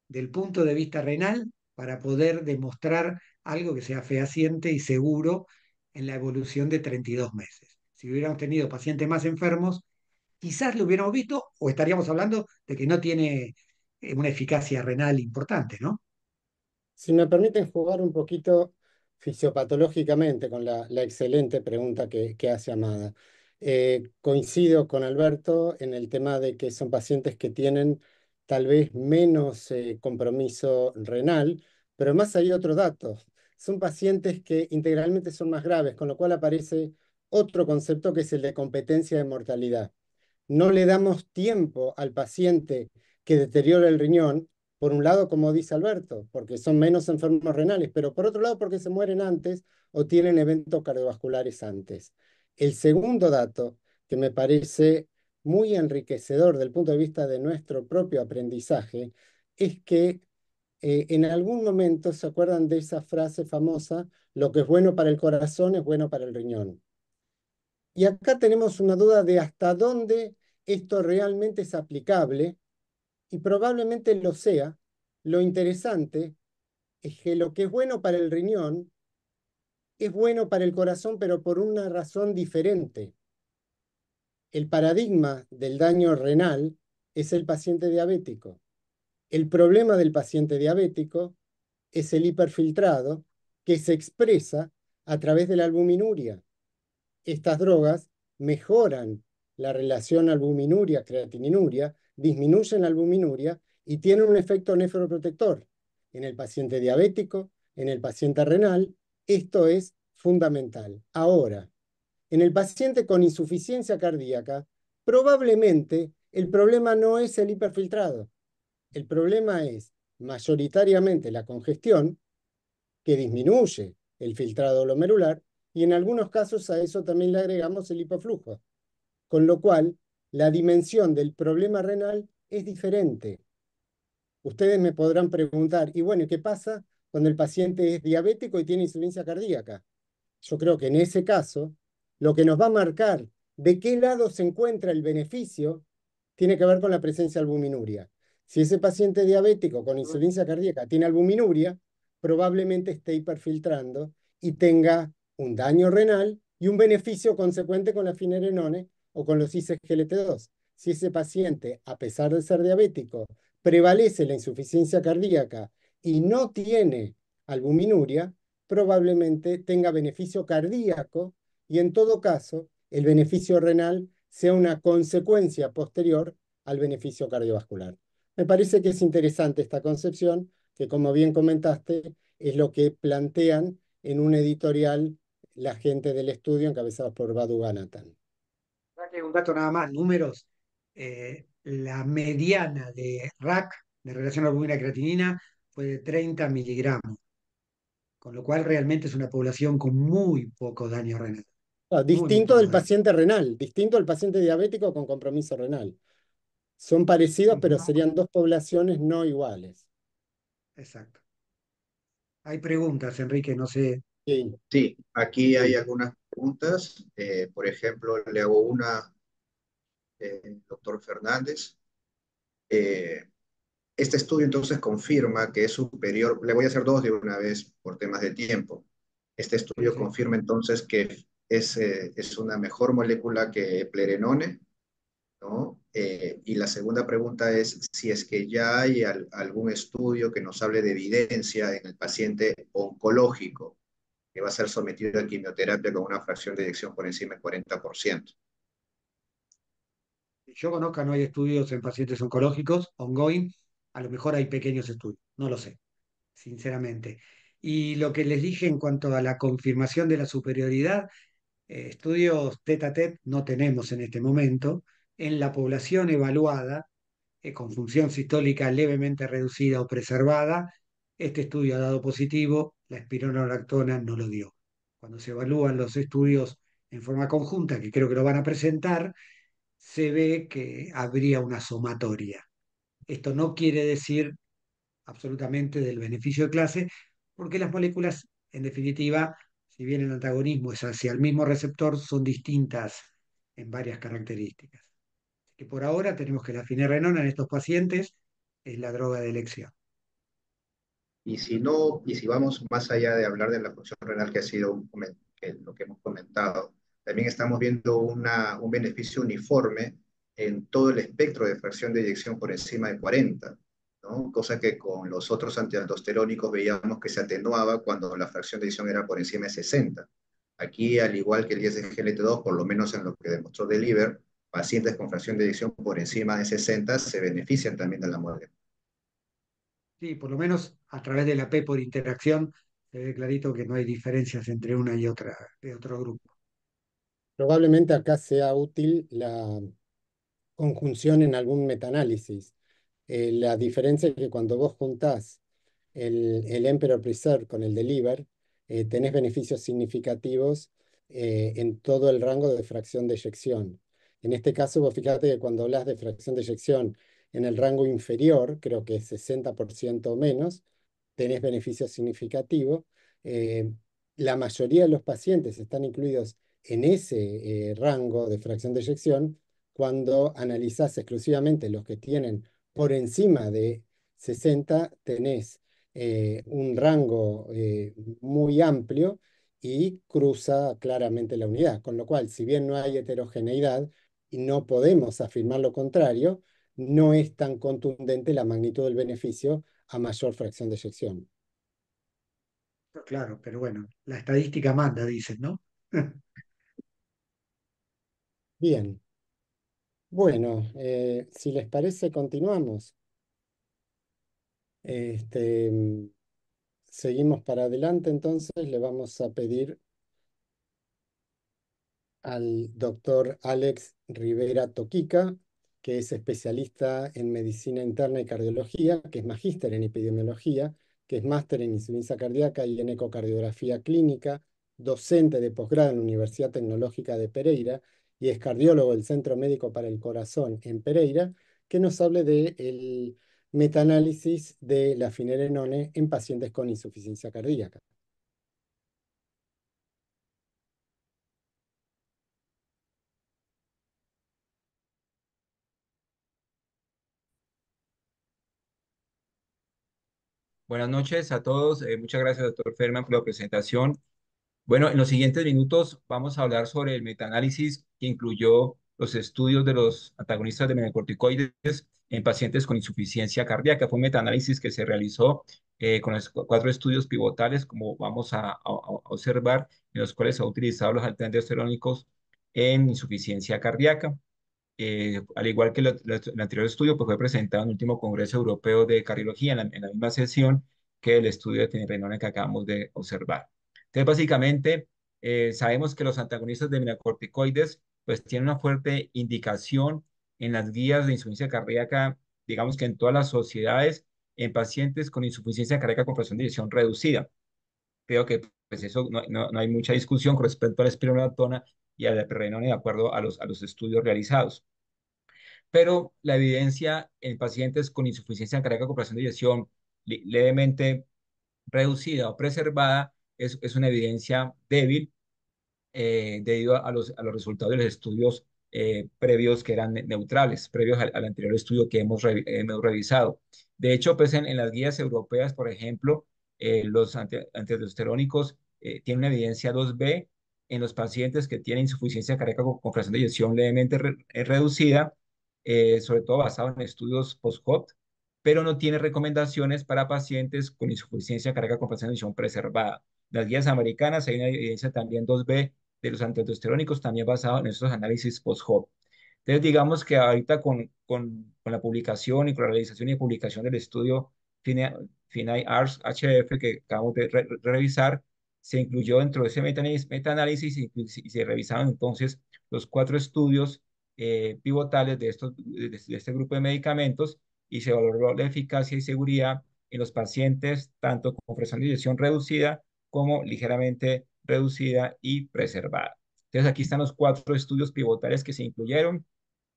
del punto de vista renal para poder demostrar algo que sea fehaciente y seguro en la evolución de 32 meses. Si hubiéramos tenido pacientes más enfermos, quizás lo hubiéramos visto o estaríamos hablando de que no tiene una eficacia renal importante, ¿no? si me permiten jugar un poquito fisiopatológicamente con la excelente pregunta que hace Amada? Coincido con Alberto en el tema de que son pacientes que tienen tal vez menos compromiso renal, pero más hay otro dato. Son pacientes que integralmente son más graves, con lo cual aparece otro concepto que es el de competencia de mortalidad. No le damos tiempo al paciente que deteriora el riñón, por un lado, como dice Alberto, porque son menos enfermos renales, pero por otro lado, porque se mueren antes o tienen eventos cardiovasculares antes. El segundo dato, que me parece muy enriquecedor del punto de vista de nuestro propio aprendizaje, es que en algún momento se acuerdan de esa frase famosa: lo que es bueno para el corazón es bueno para el riñón. Y acá tenemos una duda de hasta dónde esto realmente es aplicable, y probablemente lo sea. Lo interesante es que lo que es bueno para el riñón es bueno para el corazón, pero por una razón diferente. El paradigma del daño renal es el paciente diabético. El problema del paciente diabético es el hiperfiltrado, que se expresa a través de la albuminuria. Estas drogas mejoran la relación albuminuria-creatininuria, disminuyen la albuminuria y tienen un efecto nefroprotector. En el paciente diabético, en el paciente renal, esto es fundamental. Ahora, en el paciente con insuficiencia cardíaca, probablemente el problema no es el hiperfiltrado. El problema es mayoritariamente la congestión, que disminuye el filtrado glomerular, y en algunos casos a eso también le agregamos el hipoflujo. Con lo cual, la dimensión del problema renal es diferente. Ustedes me podrán preguntar, y bueno, ¿qué pasa cuando el paciente es diabético y tiene insuficiencia cardíaca? Yo creo que en ese caso, lo que nos va a marcar de qué lado se encuentra el beneficio tiene que ver con la presencia de albuminuria. Si ese paciente diabético con insuficiencia cardíaca tiene albuminuria, probablemente esté hiperfiltrando y tenga un daño renal y un beneficio consecuente con la finerenone o con los ISGLT2. Si ese paciente, a pesar de ser diabético, prevalece la insuficiencia cardíaca y no tiene albuminuria, probablemente tenga beneficio cardíaco, y en todo caso el beneficio renal sea una consecuencia posterior al beneficio cardiovascular. Me parece que es interesante esta concepción, que como bien comentaste, es lo que plantean en un editorial la gente del estudio encabezados por Badu Ganathan. Un dato nada más, números. La mediana de RAC, de relación albumina-creatinina, fue de 30 miligramos, con lo cual realmente es una población con muy poco daño renal. Muy Distinto poco del daño. paciente renal, distinto al paciente diabético con compromiso renal. Son parecidos, pero serían dos poblaciones no iguales. Exacto. Hay preguntas, Enrique, no sé. Sí, Sí, aquí hay sí. algunas preguntas. Por ejemplo, le hago una, doctor Fernández. Eh, este estudio entonces confirma que es superior, le voy a hacer dos de una vez por temas de tiempo. Este Sí, estudio sí. confirma entonces que es una mejor molécula que Plerenone, ¿no? Y la segunda pregunta es si es que ya hay algún estudio que nos hable de evidencia en el paciente oncológico que va a ser sometido a quimioterapia con una fracción de eyección por encima del 40%. Que yo conozca, no hay estudios en pacientes oncológicos, ongoing. A lo mejor hay pequeños estudios, no lo sé, sinceramente. Y lo que les dije en cuanto a la confirmación de la superioridad, estudios tete a tete no tenemos en este momento. En la población evaluada, con función sistólica levemente reducida o preservada, este estudio ha dado positivo, la espironolactona no lo dio. Cuando se evalúan los estudios en forma conjunta, que creo que lo van a presentar, se ve que habría una somatoria. Esto no quiere decir absolutamente del beneficio de clase, porque las moléculas, en definitiva, si bien el antagonismo es hacia el mismo receptor, son distintas en varias características. Que por ahora tenemos que la finerenona en estos pacientes es la droga de elección. Y si no, y si vamos más allá de hablar de la función renal, que ha sido lo que hemos comentado, también estamos viendo un beneficio uniforme en todo el espectro de fracción de eyección por encima de 40, ¿no? Cosa que con los otros antialdosterónicos veíamos que se atenuaba cuando la fracción de eyección era por encima de 60. Aquí, al igual que el ISGLT2, por lo menos en lo que demostró Deliver, pacientes con fracción de eyección por encima de 60 se benefician también de la muerte. Sí, por lo menos a través de la P por interacción se ve clarito que no hay diferencias entre una y otra de otro grupo. Probablemente acá sea útil la conjunción en algún metaanálisis. La diferencia es que cuando vos juntás el Emperor Preserve con el Deliver, tenés beneficios significativos en todo el rango de fracción de eyección. En este caso, vos fíjate que cuando hablas de fracción de eyección en el rango inferior, creo que es 60% o menos, tenés beneficios significativos. Eh, la mayoría de los pacientes están incluidos en ese rango de fracción de eyección cuando analizás exclusivamente los que tienen por encima de 60, tenés un rango muy amplio y cruza claramente la unidad. Con lo cual, si bien no hay heterogeneidad y no podemos afirmar lo contrario, no es tan contundente la magnitud del beneficio a mayor fracción de eyección. Claro, pero bueno, la estadística manda, dicen, ¿no? Bien, bueno, si les parece, continuamos. Este, seguimos para adelante, entonces le vamos a pedir al doctor Alex Rivera Toquica, que es especialista en medicina interna y cardiología, que es magíster en epidemiología, que es máster en insuficiencia cardíaca y en ecocardiografía clínica, docente de posgrado en la Universidad Tecnológica de Pereira y es cardiólogo del Centro Médico para el Corazón en Pereira, que nos hable del metaanálisis de la finerenone en pacientes con insuficiencia cardíaca. Buenas noches a todos. Muchas gracias, doctor Ferman, por la presentación. Bueno, en los siguientes minutos vamos a hablar sobre el metaanálisis que incluyó los estudios de los antagonistas de mineralocorticoides en pacientes con insuficiencia cardíaca. Fue un metaanálisis que se realizó con los cuatro estudios pivotales, como vamos a observar, en los cuales se han utilizado los antiandrosterónicos en insuficiencia cardíaca. Al igual que el anterior estudio, pues fue presentado en el último Congreso Europeo de Cardiología en la misma sesión que el estudio de finerenona que acabamos de observar. Entonces, básicamente, sabemos que los antagonistas de mineralocorticoides pues tienen una fuerte indicación en las guías de insuficiencia cardíaca, digamos que en todas las sociedades, en pacientes con insuficiencia cardíaca con fracción de eyección reducida. Creo que pues eso no hay mucha discusión con respecto a la espironolactona y a la eplerenone de acuerdo a los estudios realizados. Pero la evidencia en pacientes con insuficiencia cardíaca con fracción de eyección levemente reducida o preservada es una evidencia débil debido a los resultados de los estudios previos que eran neutrales, previos al anterior estudio que hemos revisado. De hecho, pues en las guías europeas, por ejemplo, los antitestosterónicos tienen una evidencia 2B en los pacientes que tienen insuficiencia cardíaca con fracción de eyección levemente reducida, sobre todo basado en estudios post-hoc, pero no tiene recomendaciones para pacientes con insuficiencia cardíaca con fracción de eyección preservada. Las guías americanas hay una evidencia también 2B de los antitestosterónicos, también basado en estos análisis post-hoc. Entonces, digamos que ahorita con la publicación y con la realización y publicación del estudio FINAI-ARS HF que acabamos de revisar, se incluyó dentro de ese metaanálisis y se revisaron entonces los cuatro estudios pivotales de este grupo de medicamentos y se valoró la eficacia y seguridad en los pacientes tanto con fracción de eyección reducida como ligeramente reducida y preservada. Entonces aquí están los cuatro estudios pivotales que se incluyeron,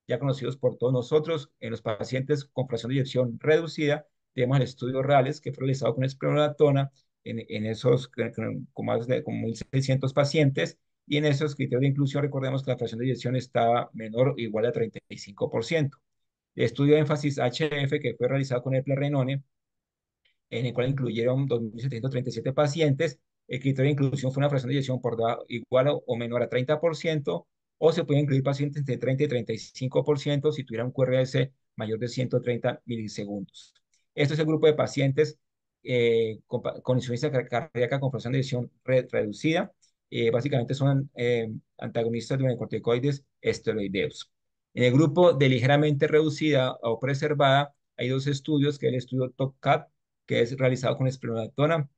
ya conocidos por todos nosotros. En los pacientes con fracción de eyección reducida, tenemos el estudio RALES, que fue realizado con espironolactona en esos con más de con 1.600 pacientes, y en esos criterios de inclusión recordemos que la fracción de eyección estaba menor o igual a 35%. El estudio de énfasis HF, que fue realizado con el Plerrenone, en el cual incluyeron 2.737 pacientes. El criterio de inclusión fue una fracción de eyección por igual o menor a 30%, o se pueden incluir pacientes entre 30 y 35% si tuvieran un QRS mayor de 130 milisegundos. Este es el grupo de pacientes con insuficiencia cardíaca con fracción de eyección reducida. básicamente son antagonistas de glucocorticoides esteroideos. En el grupo de ligeramente reducida o preservada, hay dos estudios, que es el estudio TOPCAT, que es realizado con esplenolactona,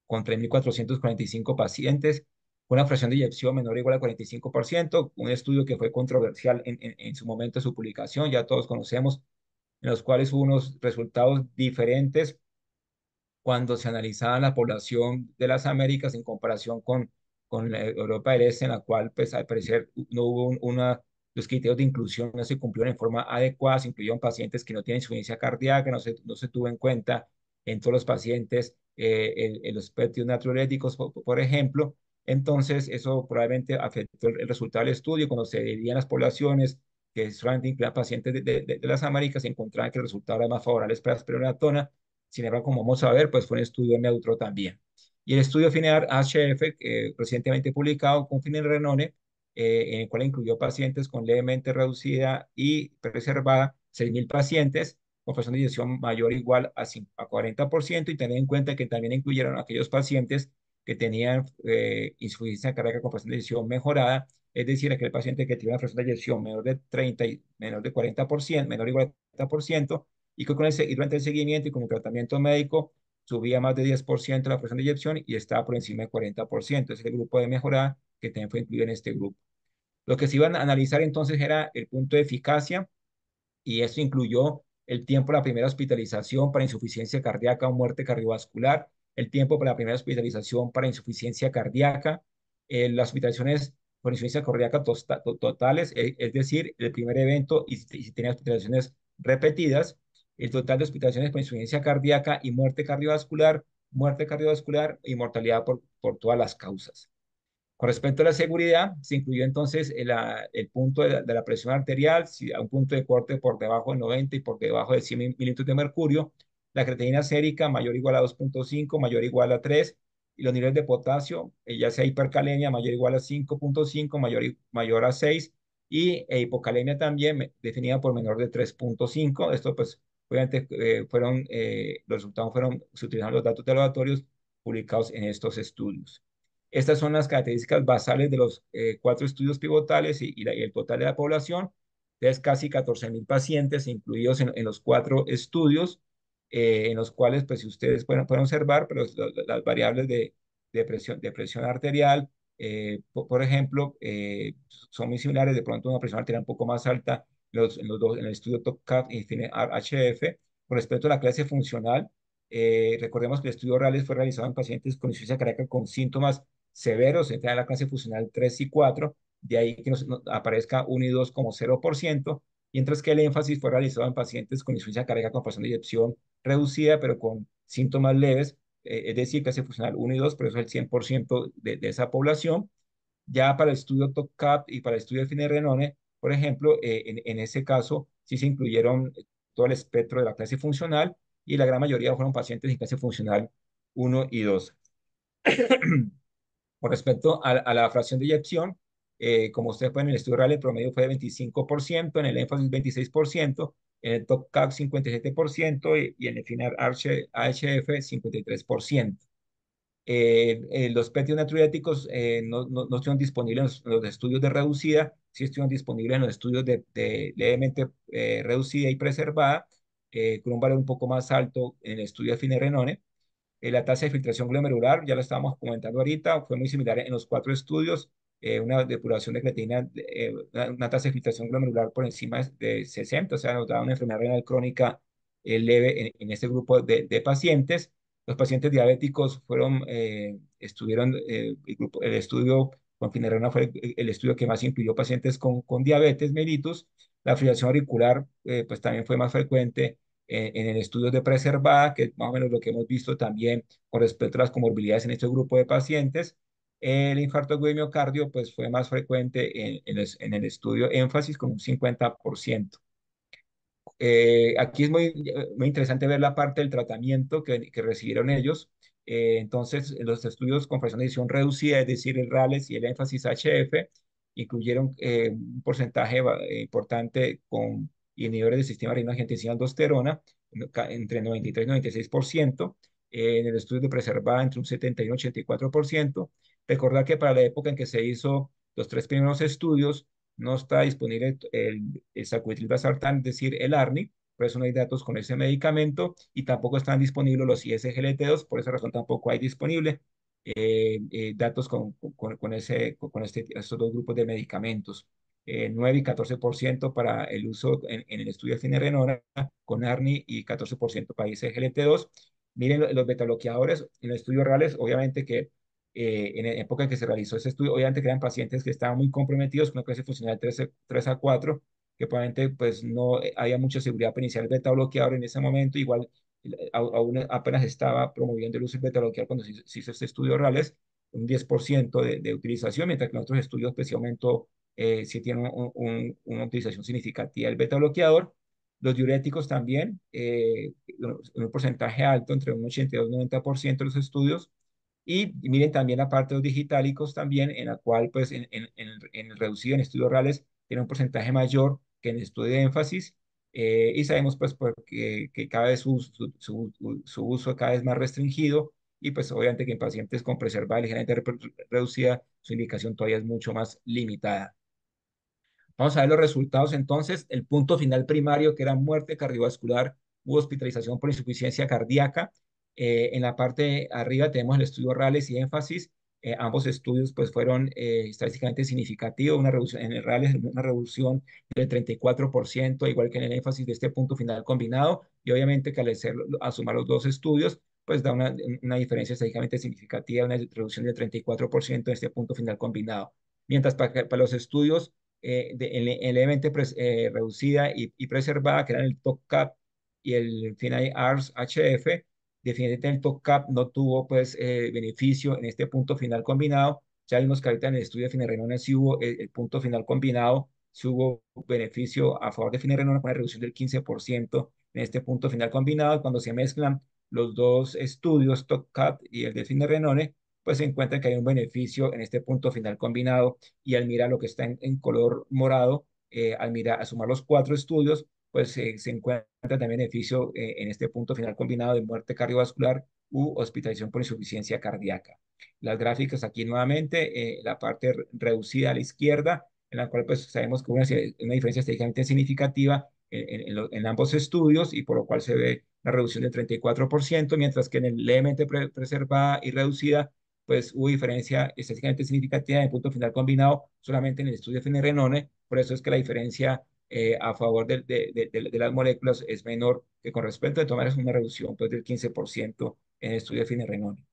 con 3.445 pacientes, con una fracción de eyección menor o igual a 45%, un estudio que fue controversial en su momento de su publicación, ya todos conocemos, en los cuales hubo unos resultados diferentes cuando se analizaba la población de las Américas en comparación con la Europa del Este, en la cual, pues, al parecer, no hubo los criterios de inclusión no se cumplieron en forma adecuada, se incluyeron pacientes que no tienen insuficiencia cardíaca, no se tuvo en cuenta en todos los pacientes los péptidos natriuréticos, por ejemplo. Entonces, eso probablemente afectó el resultado del estudio. Cuando se dividían las poblaciones, que solamente incluían pacientes de las Américas, se encontraba que el resultado era más favorable para la spironolactona. Sin embargo, como vamos a ver, pues fue un estudio neutro también. Y el estudio FINEAR HF, recientemente publicado con Finerenone, en el cual incluyó pacientes con levemente reducida y preservada, 6.000 pacientes, con fracción de eyección mayor o igual a 40%, y tener en cuenta que también incluyeron aquellos pacientes que tenían insuficiencia cardíaca con fracción de eyección mejorada, es decir, aquel paciente que tiene una fracción de eyección menor de 30 y menor de 40%, menor o igual a 40%, y que y durante el seguimiento y con el tratamiento médico subía más de 10% la presión de eyección y estaba por encima del 40%. Es el grupo de mejorada que también fue incluido en este grupo. Lo que se iban a analizar entonces era el punto de eficacia, y eso incluyó el tiempo para la primera hospitalización para insuficiencia cardíaca o muerte cardiovascular, el tiempo para la primera hospitalización para insuficiencia cardíaca, las hospitalizaciones por insuficiencia cardíaca totales, es decir, el primer evento y si tenía hospitalizaciones repetidas, el total de hospitalizaciones por insuficiencia cardíaca y muerte cardiovascular y mortalidad por todas las causas. Con respecto a la seguridad, se incluyó entonces el punto de la presión arterial, si a un punto de corte por debajo de 90 y por debajo de 100 mililitros de mercurio, la creatinina sérica mayor o igual a 2.5, mayor o igual a 3, y los niveles de potasio, ya sea hipercalemia, mayor o igual a 5.5, mayor a 6, y hipocalemia también, definida por menor de 3.5. Esto, pues, obviamente, los resultados se utilizaron los datos de laboratorios publicados en estos estudios. Estas son las características basales de los 4 estudios pivotales y el total de la población. Entonces, casi 14.000 pacientes incluidos en los 4 estudios, en los cuales, pues, si ustedes pueden observar, pero las variables de presión arterial, por ejemplo, son muy similares. De pronto, una presión arterial un poco más alta en el estudio TOPCAP y HF. Con respecto a la clase funcional, recordemos que el estudio RALES fue realizado en pacientes con insuficiencia cardíaca con síntomas severos, entra en la clase funcional 3 y 4, de ahí que nos aparezca 1 y 2 como 0%, mientras que el énfasis fue realizado en pacientes con insuficiencia cardíaca con fracción de eyección reducida, pero con síntomas leves, es decir, clase funcional 1 y 2, pero eso es el 100% de esa población. Ya para el estudio TOPCAP y para el estudio de Finerenone, por ejemplo, en ese caso sí se incluyeron todo el espectro de la clase funcional, y la gran mayoría fueron pacientes en clase funcional 1 y 2. Con respecto a la fracción de eyección, como ustedes pueden, en el estudio real el promedio fue de 25%, en el énfasis 26%, en el TOPCAP 57% y en el FINAR HF 53%. Los péptidos natriuréticos no estuvieron disponibles en los estudios de reducida, sí estuvieron disponibles en los estudios de levemente reducida y preservada, con un valor un poco más alto en el estudio de Finerenone. La tasa de filtración glomerular, ya lo estábamos comentando ahorita, fue muy similar en los 4 estudios. Una depuración de creatinina, una tasa de filtración glomerular por encima de 60, o sea, nos da una enfermedad renal crónica leve en este grupo de pacientes. Los pacientes diabéticos el estudio con Finerena fue el estudio que más incluyó pacientes con diabetes mellitus. La fibrilación auricular, pues también fue más frecuente en el estudio de preservada, que es más o menos lo que hemos visto también con respecto a las comorbilidades en este grupo de pacientes. El infarto agudo de miocardio, pues, fue más frecuente en el estudio énfasis, con un 50%. Aquí es muy interesante ver la parte del tratamiento que recibieron ellos. Entonces, los estudios con fracción de eyección reducida, es decir, el RALES y el énfasis HF, incluyeron un porcentaje importante con inhibidores del sistema renina-angiotensina aldosterona, entre 93 y 96%. En el estudio de preservada, entre un 71 y 84%. Recordar que para la época en que se hizo los tres primeros estudios, no está disponible el sacubitril/valsartán, es decir, el ARNI, por eso no hay datos con ese medicamento y tampoco están disponibles los ISGLT2, por esa razón tampoco hay disponible datos estos dos grupos de medicamentos. 9 y 14% para el uso en el estudio de Finerenona con ARNI y 14% para ISGLT2. Miren los betabloqueadores en los estudios reales, obviamente que en la época en que se realizó ese estudio, obviamente que eran pacientes que estaban muy comprometidos con una clase funcional 3 a 4, que probablemente pues no había mucha seguridad para iniciar el beta bloqueador en ese momento, igual aún apenas estaba promoviendo el uso del beta bloqueador cuando se hizo este estudio reales, un 10% de utilización, mientras que en otros estudios pues sí aumentó, sí tiene una utilización significativa del beta bloqueador. Los diuréticos también, un porcentaje alto, entre un 82 y 90% de los estudios. Y miren también la parte de los digitálicos también, en la cual pues en el reducido en estudios reales tiene un porcentaje mayor que en el estudio de énfasis. Y sabemos pues porque, que cada vez su uso cada vez más restringido y pues obviamente que en pacientes con preservada ligeramente reducida su indicación todavía es mucho más limitada. Vamos a ver los resultados entonces. El punto final primario, que era muerte cardiovascular u hospitalización por insuficiencia cardíaca. En la parte de arriba tenemos el estudio Rales y énfasis. Ambos estudios pues fueron estadísticamente significativos. Una reducción en el Rales, una reducción del 34%, igual que en el énfasis de este punto final combinado. Y obviamente que al sumar los dos estudios, pues da una diferencia estadísticamente significativa, una reducción del 34% en este punto final combinado. Mientras para los estudios levemente reducida y preservada, que eran el TOCAP y el FINAI ARS HF. Definitivamente el TOCAP no tuvo pues beneficio en este punto final combinado. Ya vimos que ahorita en el estudio de Finerenona sí hubo el punto final combinado, sí hubo beneficio a favor de Finerenona con una reducción del 15% en este punto final combinado. Cuando se mezclan los dos estudios, TOCAP y el de Finerenone, pues se encuentra que hay un beneficio en este punto final combinado y al mirar lo que está en color morado, al sumar los cuatro estudios, pues se encuentra también beneficio en este punto final combinado de muerte cardiovascular u hospitalización por insuficiencia cardíaca. Las gráficas aquí nuevamente, la parte reducida a la izquierda, en la cual pues sabemos que una diferencia estadísticamente significativa en ambos estudios y por lo cual se ve una reducción del 34%, mientras que en el levemente preservada y reducida pues hubo diferencia estadísticamente significativa en el punto final combinado solamente en el estudio de Finerenone, por eso es que la diferencia a favor de las moléculas es menor que con respecto de tomar una reducción pues, del 15% en el estudio de Finerenone.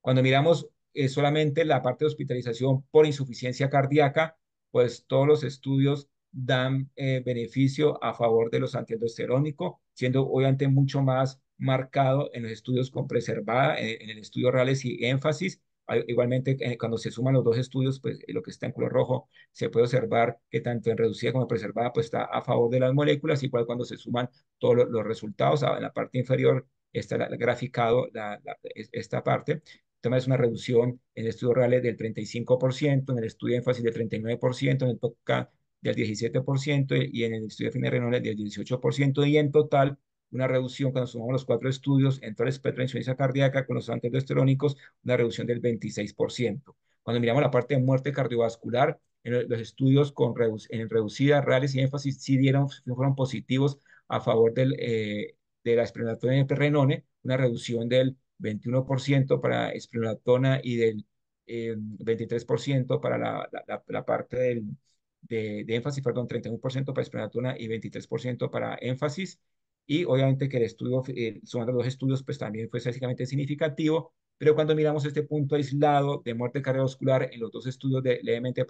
Cuando miramos solamente la parte de hospitalización por insuficiencia cardíaca, pues todos los estudios dan beneficio a favor de los antialdosterónicos, siendo obviamente mucho más marcado en los estudios con preservada, en el estudio Reales y énfasis. Igualmente, cuando se suman los dos estudios, pues lo que está en color rojo, se puede observar que tanto en reducida como en preservada, pues está a favor de las moléculas, igual cuando se suman todos los resultados, en la parte inferior está graficado esta parte. Entonces, es una reducción en el estudio real del 35%, en el estudio de énfasis del 39%, en el TOCA del 17% y en el estudio de Finerenone del 18%, y en total una reducción cuando sumamos los cuatro estudios en todo el espectro de insuficiencia cardíaca con los antialdosterónicos, una reducción del 26%. Cuando miramos la parte de muerte cardiovascular, en los estudios en reducida, reales y énfasis sí fueron positivos a favor de la esplenotona y el perrenone, una reducción del 21% para esplenotona y del 23% para la parte de énfasis, perdón, 31% para esplenotona y 23% para énfasis. Y obviamente que el estudio, sumando los dos estudios, pues también fue básicamente significativo, pero cuando miramos este punto aislado de muerte cardiovascular en los dos estudios de levemente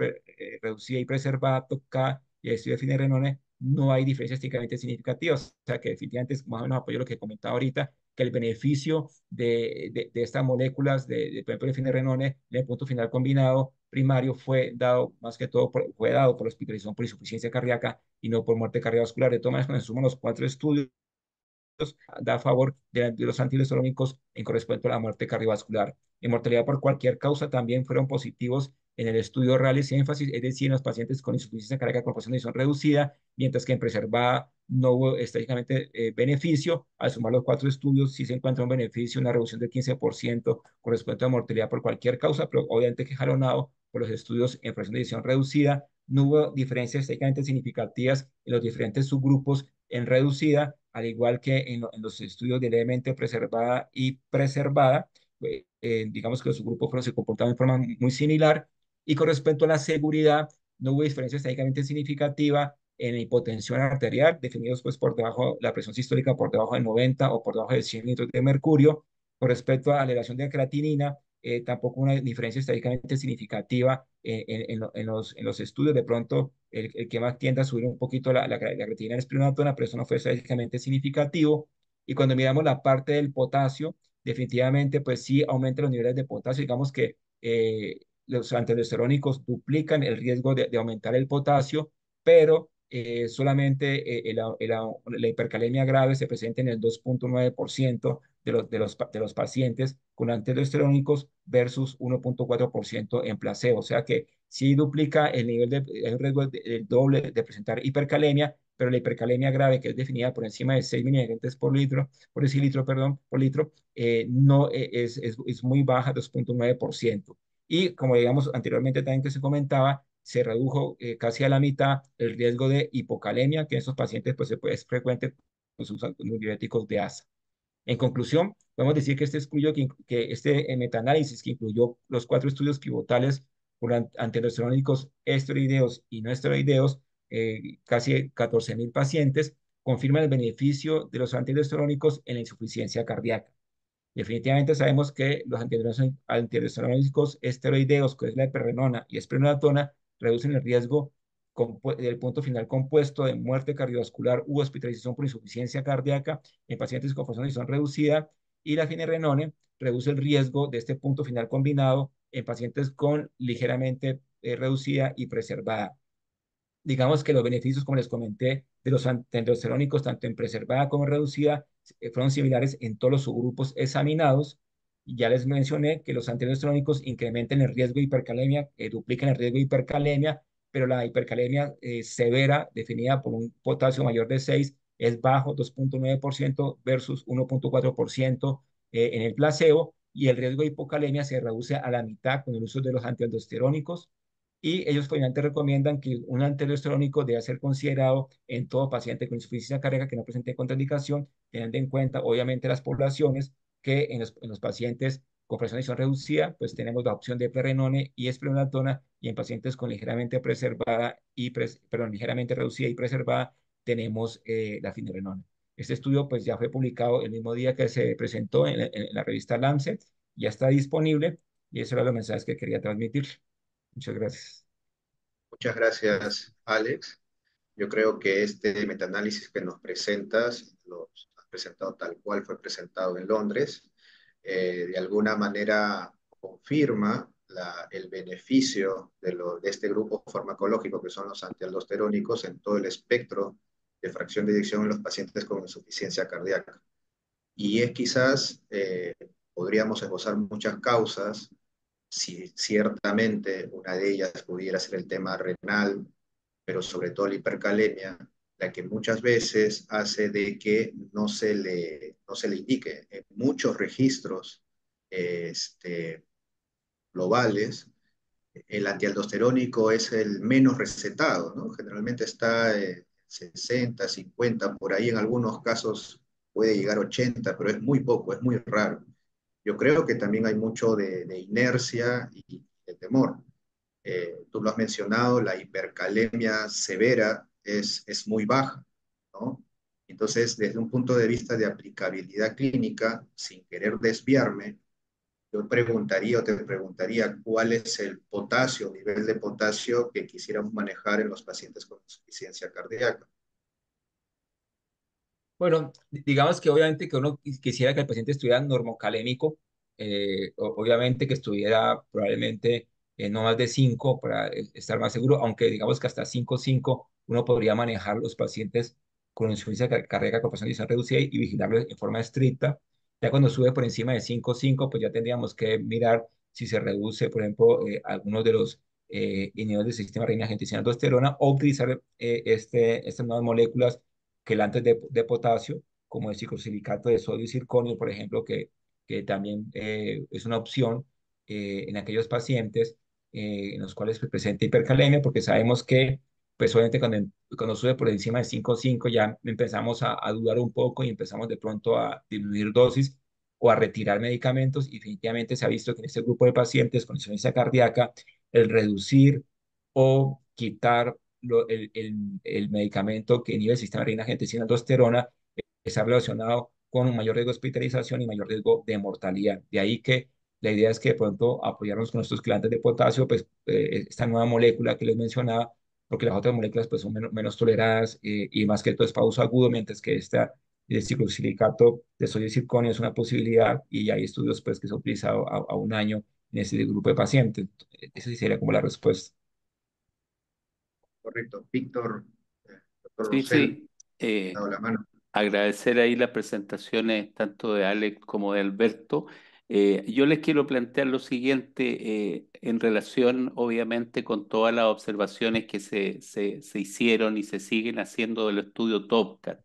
reducida y preservada, TOCA y el estudio de Finerenone, no hay diferencias estéticamente significativas. O sea que definitivamente es más o menos apoyo lo que comentaba ahorita, que el beneficio de estas moléculas, por ejemplo, de Finerenone, en el punto final combinado primario, fue dado más que todo fue dado por hospitalización por insuficiencia cardíaca y no por muerte cardiovascular. De todas maneras, cuando se suman los cuatro estudios, da a favor de los antihistamínicos en correspondiente a la muerte cardiovascular. En mortalidad por cualquier causa también fueron positivos En el estudio realicé énfasis, es decir, en los pacientes con insuficiencia cardíaca con fracción de eyección reducida, mientras que en preservada no hubo estadísticamente beneficio. Al sumar los 4 estudios, sí se encuentra un beneficio, una reducción del 15% con respecto a mortalidad por cualquier causa, pero obviamente que jalonado por los estudios en fracción de eyección reducida. No hubo diferencias estadísticamente significativas en los diferentes subgrupos en reducida, al igual que en los estudios de levemente preservada y preservada. Digamos que los subgrupos se comportaban de forma muy similar. Y con respecto a la seguridad, no hubo diferencia estadísticamente significativa en la hipotensión arterial, definidos pues por debajo, la presión sistólica por debajo de 90 o por debajo de 100 litros de mercurio. Con respecto a la elevación de creatinina, tampoco una diferencia estadísticamente significativa en los estudios. De pronto, el que más tiende a subir un poquito la creatinina es esplenotona, pero eso no fue estadísticamente significativo. Y cuando miramos la parte del potasio, definitivamente, pues sí aumenta los niveles de potasio. Digamos que los antialdosterónicos duplican el riesgo de aumentar el potasio, pero solamente la hipercalemia grave se presenta en el 2,9% de los pacientes con antialdosterónicos versus 1,4% en placebo. O sea que sí duplica el nivel el riesgo del doble de presentar hipercalemia, pero la hipercalemia grave, que es definida por encima de 6 miligramos por decilitro, perdón, por litro, no es muy baja, 2,9%. Y como digamos anteriormente también que se comentaba, se redujo casi a la mitad el riesgo de hipocalemia, que en estos pacientes pues, es frecuente con sus diuréticos de asa. En conclusión, podemos decir que este estudio, que este metaanálisis que incluyó los 4 estudios pivotales por antialdosterónicos esteroideos y no esteroideos, casi 14.000 pacientes, confirma el beneficio de los antialdosterónicos en la insuficiencia cardíaca. Definitivamente sabemos que los antialdosterónicos esteroideos, que es la eprenona y esplenotona, reducen el riesgo del punto final compuesto de muerte cardiovascular u hospitalización por insuficiencia cardíaca en pacientes con función de eyección reducida, y la finerenone reduce el riesgo de este punto final combinado en pacientes con ligeramente reducida y preservada. Digamos que los beneficios, como les comenté, de los antialdosterónicos, tanto en preservada como en reducida, fueron similares en todos los subgrupos examinados. Y ya les mencioné que los antialdosterónicos incrementan el riesgo de hipercalemia, duplican el riesgo de hipercalemia, pero la hipercalemia severa, definida por un potasio mayor de 6, es bajo, 2,9% versus 1,4% en el placebo, y el riesgo de hipocalemia se reduce a la mitad con el uso de los antialdosterónicos. Y ellos finalmente recomiendan que un antialdosterónico debe ser considerado en todo paciente con insuficiencia cardíaca que no presente contraindicación, teniendo en cuenta obviamente las poblaciones que en los pacientes con fracción de eyección reducida, pues tenemos la opción de eplerenone y esplenotona, y en pacientes con ligeramente preservada perdón, ligeramente reducida y preservada tenemos la finerenone. Este estudio pues ya fue publicado el mismo día que se presentó en la revista Lancet, ya está disponible, y esos eran los mensajes que quería transmitir. Muchas gracias. Muchas gracias, Alex. Yo creo que este metaanálisis que nos presentas, lo has presentado tal cual fue presentado en Londres, de alguna manera confirma el beneficio de este grupo farmacológico que son los antialdosterónicos en todo el espectro de fracción de eyección en los pacientes con insuficiencia cardíaca. Y es quizás, podríamos esbozar muchas causas, si ciertamente una de ellas pudiera ser el tema renal, pero sobre todo la hipercalemia, la que muchas veces hace de que no se le indique. En muchos registros globales, el antialdosterónico es el menos recetado, ¿no? Generalmente está 60, 50, por ahí en algunos casos puede llegar a 80, pero es muy poco, es muy raro. Yo creo que también hay mucho de inercia y de temor. Tú lo has mencionado, la hipercalemia severa es muy baja, ¿no? Entonces, desde un punto de vista de aplicabilidad clínica, sin querer desviarme, yo preguntaría o te preguntaría cuál es el potasio, nivel de potasio que quisiéramos manejar en los pacientes con insuficiencia cardíaca. Bueno, digamos que obviamente que uno quisiera que el paciente estuviera normocalémico, obviamente que estuviera probablemente no más de 5 para estar más seguro, aunque digamos que hasta 5,5 uno podría manejar los pacientes con insuficiencia cardíaca con presión reducida y vigilarlo en forma estricta. Ya cuando sube por encima de 5,5, pues ya tendríamos que mirar si se reduce, por ejemplo, algunos de los inhibidores del sistema renina-angiotensina-aldosterona, o utilizar estas nuevas moléculas quelantes de potasio, como el ciclosilicato de sodio y circonio, por ejemplo, que también es una opción en aquellos pacientes en los cuales se presenta hipercalemia, porque sabemos que, pues obviamente cuando sube por encima de 5,5 ya empezamos a dudar un poco y empezamos de pronto a disminuir dosis o a retirar medicamentos. Y definitivamente se ha visto que en este grupo de pacientes con insuficiencia cardíaca, el reducir o quitar el medicamento que inhibe el sistema renina-angiotensina-aldosterona está relacionado con un mayor riesgo de hospitalización y mayor riesgo de mortalidad. De ahí que la idea es que de pronto apoyarnos con nuestros quelantes de potasio, pues esta nueva molécula que les mencionaba, porque las otras moléculas pues son menos toleradas y más que todo es para uso agudo, mientras que esta el ciclosilicato de sodio y circonio es una posibilidad y hay estudios pues que se han utilizado a un año en este grupo de pacientes. Esa sí sería como la respuesta. Correcto. Víctor, doctor Sí, Rosell, sí. ha dado la mano. Agradecer ahí las presentaciones tanto de Alex como de Alberto. Yo les quiero plantear lo siguiente en relación, obviamente, con todas las observaciones que se hicieron y se siguen haciendo del estudio TOPCAT,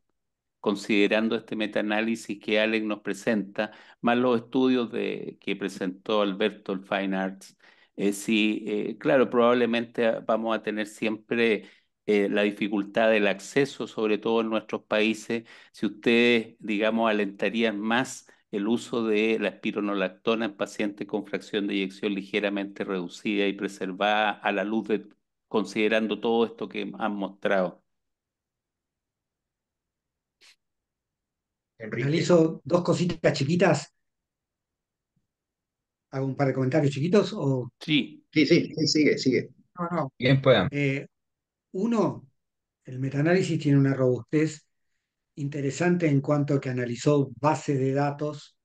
considerando este metaanálisis que Alex nos presenta, más los estudios que presentó Alberto, el Fine Arts. Sí, claro, probablemente vamos a tener siempre la dificultad del acceso, sobre todo en nuestros países. Si ustedes, digamos, alentarían más el uso de la espironolactona en pacientes con fracción de eyección ligeramente reducida y preservada a la luz de, considerando todo esto que han mostrado. Enrique. Analizo dos cositas chiquitas, hago un par de comentarios chiquitos o... Sí. Sí, sí, sí, sigue, sigue. No, no. Bien, puedan. Uno, el metaanálisis tiene una robustez interesante en cuanto a que analizó bases de datos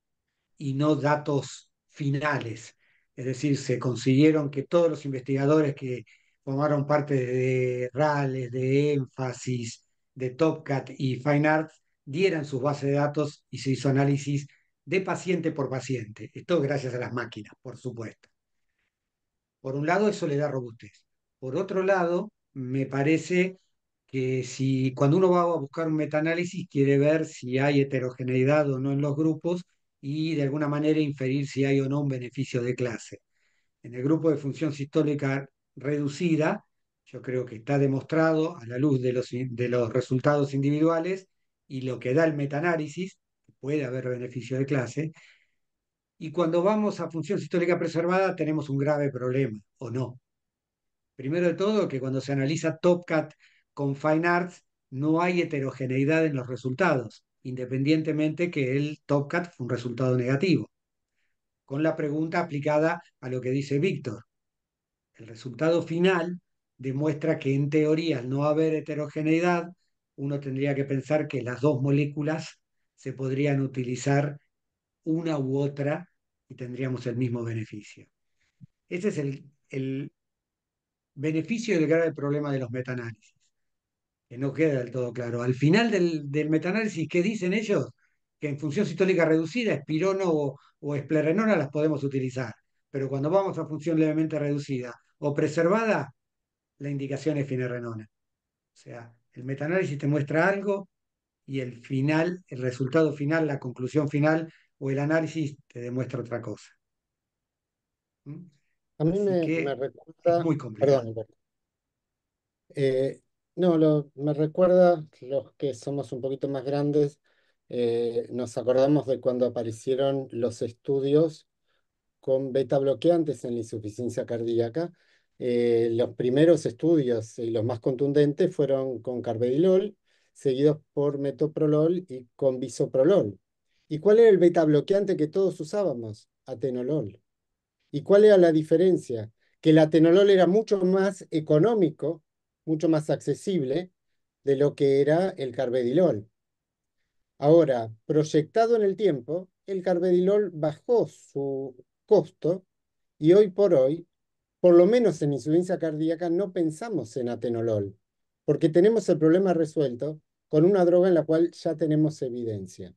y no datos finales. Es decir, se consiguieron que todos los investigadores que formaron parte de RALES, de énfasis, de TopCat y Fine Arts dieran sus bases de datos y se hizo análisis de paciente por paciente. Esto gracias a las máquinas, por supuesto. Por un lado, eso le da robustez. Por otro lado, me parece que si cuando uno va a buscar un metaanálisis quiere ver si hay heterogeneidad o no en los grupos y de alguna manera inferir si hay o no un beneficio de clase. En el grupo de función sistólica reducida, yo creo que está demostrado a la luz de los resultados individuales y lo que da el metaanálisis, puede haber beneficio de clase, y cuando vamos a función sistólica preservada tenemos un grave problema, ¿o no? Primero de todo, que cuando se analiza TopCat con Fine Arts, no hay heterogeneidad en los resultados, independientemente que el TopCat fue un resultado negativo. Con la pregunta aplicada a lo que dice Víctor, el resultado final demuestra que en teoría, al no haber heterogeneidad, uno tendría que pensar que las dos moléculas se podrían utilizar una u otra y tendríamos el mismo beneficio. Ese es el beneficio del grave problema de los metaanálisis, que no queda del todo claro. Al final del metaanálisis, ¿qué dicen ellos? Que en función sistólica reducida, espirono o esplerenona las podemos utilizar, pero cuando vamos a función levemente reducida o preservada, la indicación es finerenona. O sea, el metaanálisis te muestra algo y el final, el resultado final, la conclusión final o el análisis te demuestra otra cosa. ¿Mm? A mí Así me que es recuerda, muy complicado. perdón, Alberto. No, me recuerda, los que somos un poquito más grandes, nos acordamos de cuando aparecieron los estudios con beta bloqueantes en la insuficiencia cardíaca. Los primeros estudios y los más contundentes fueron con carvedilol, seguidos por metoprolol y con bisoprolol. ¿Y cuál era el beta bloqueante que todos usábamos? Atenolol. ¿Y cuál era la diferencia? Que el atenolol era mucho más económico, mucho más accesible de lo que era el carvedilol. Ahora, proyectado en el tiempo, el carvedilol bajó su costo y hoy por hoy, por lo menos en insuficiencia cardíaca, no pensamos en atenolol, porque tenemos el problema resuelto con una droga en la cual ya tenemos evidencia.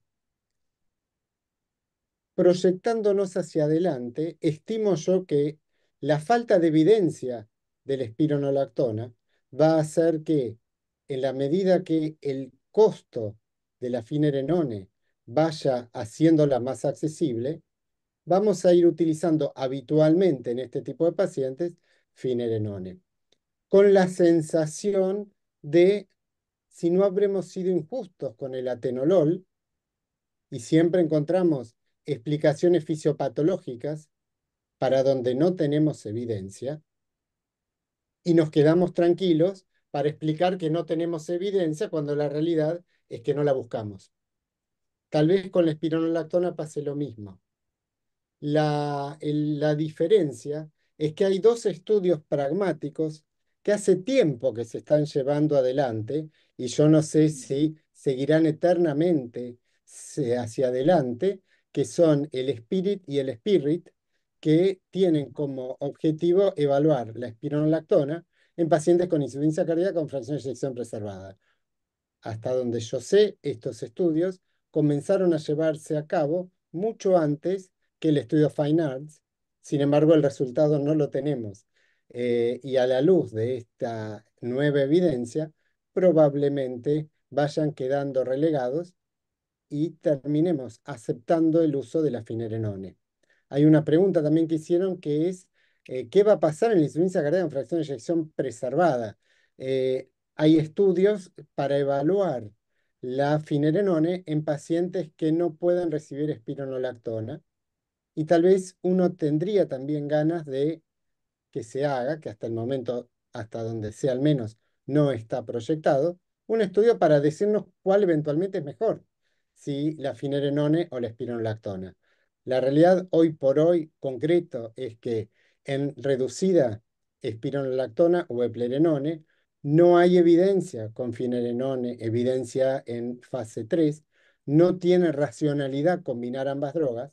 proyectándonos hacia adelante, estimo yo que la falta de evidencia del espironolactona va a hacer que, en la medida que el costo de la finerenone vaya haciéndola más accesible, vamos a ir utilizando habitualmente en este tipo de pacientes finerenone, con la sensación de, si no habremos sido injustos con el atenolol, y siempre encontramos explicaciones fisiopatológicas para donde no tenemos evidencia, y nos quedamos tranquilos para explicar que no tenemos evidencia cuando la realidad es que no la buscamos. Tal vez con la espironolactona pase lo mismo. La diferencia es que hay dos estudios pragmáticos que hace tiempo que se están llevando adelante, y yo no sé si seguirán eternamente hacia adelante, que son el SPIRIT y el SPIRIT, que tienen como objetivo evaluar la espironolactona en pacientes con insuficiencia cardíaca con fracción de eyección preservada. Hasta donde yo sé, estos estudios comenzaron a llevarse a cabo mucho antes que el estudio Fine Arts. Sin embargo, el resultado no lo tenemos. Y a la luz de esta nueva evidencia, probablemente vayan quedando relegados y terminemos aceptando el uso de la finerenone. Hay una pregunta también que hicieron, que es, ¿qué va a pasar en la insuficiencia cardíaca en fracción de eyección preservada? Hay estudios para evaluar la finerenone en pacientes que no puedan recibir espironolactona, y tal vez uno tendría también ganas de que se haga, que hasta el momento, hasta donde sea al menos, no está proyectado, un estudio para decirnos cuál eventualmente es mejor, si la finerenone o la espironolactona. La realidad hoy por hoy concreto es que en reducida espironolactona o eplerenone no hay evidencia con finerenone, evidencia en fase 3, no tiene racionalidad combinar ambas drogas,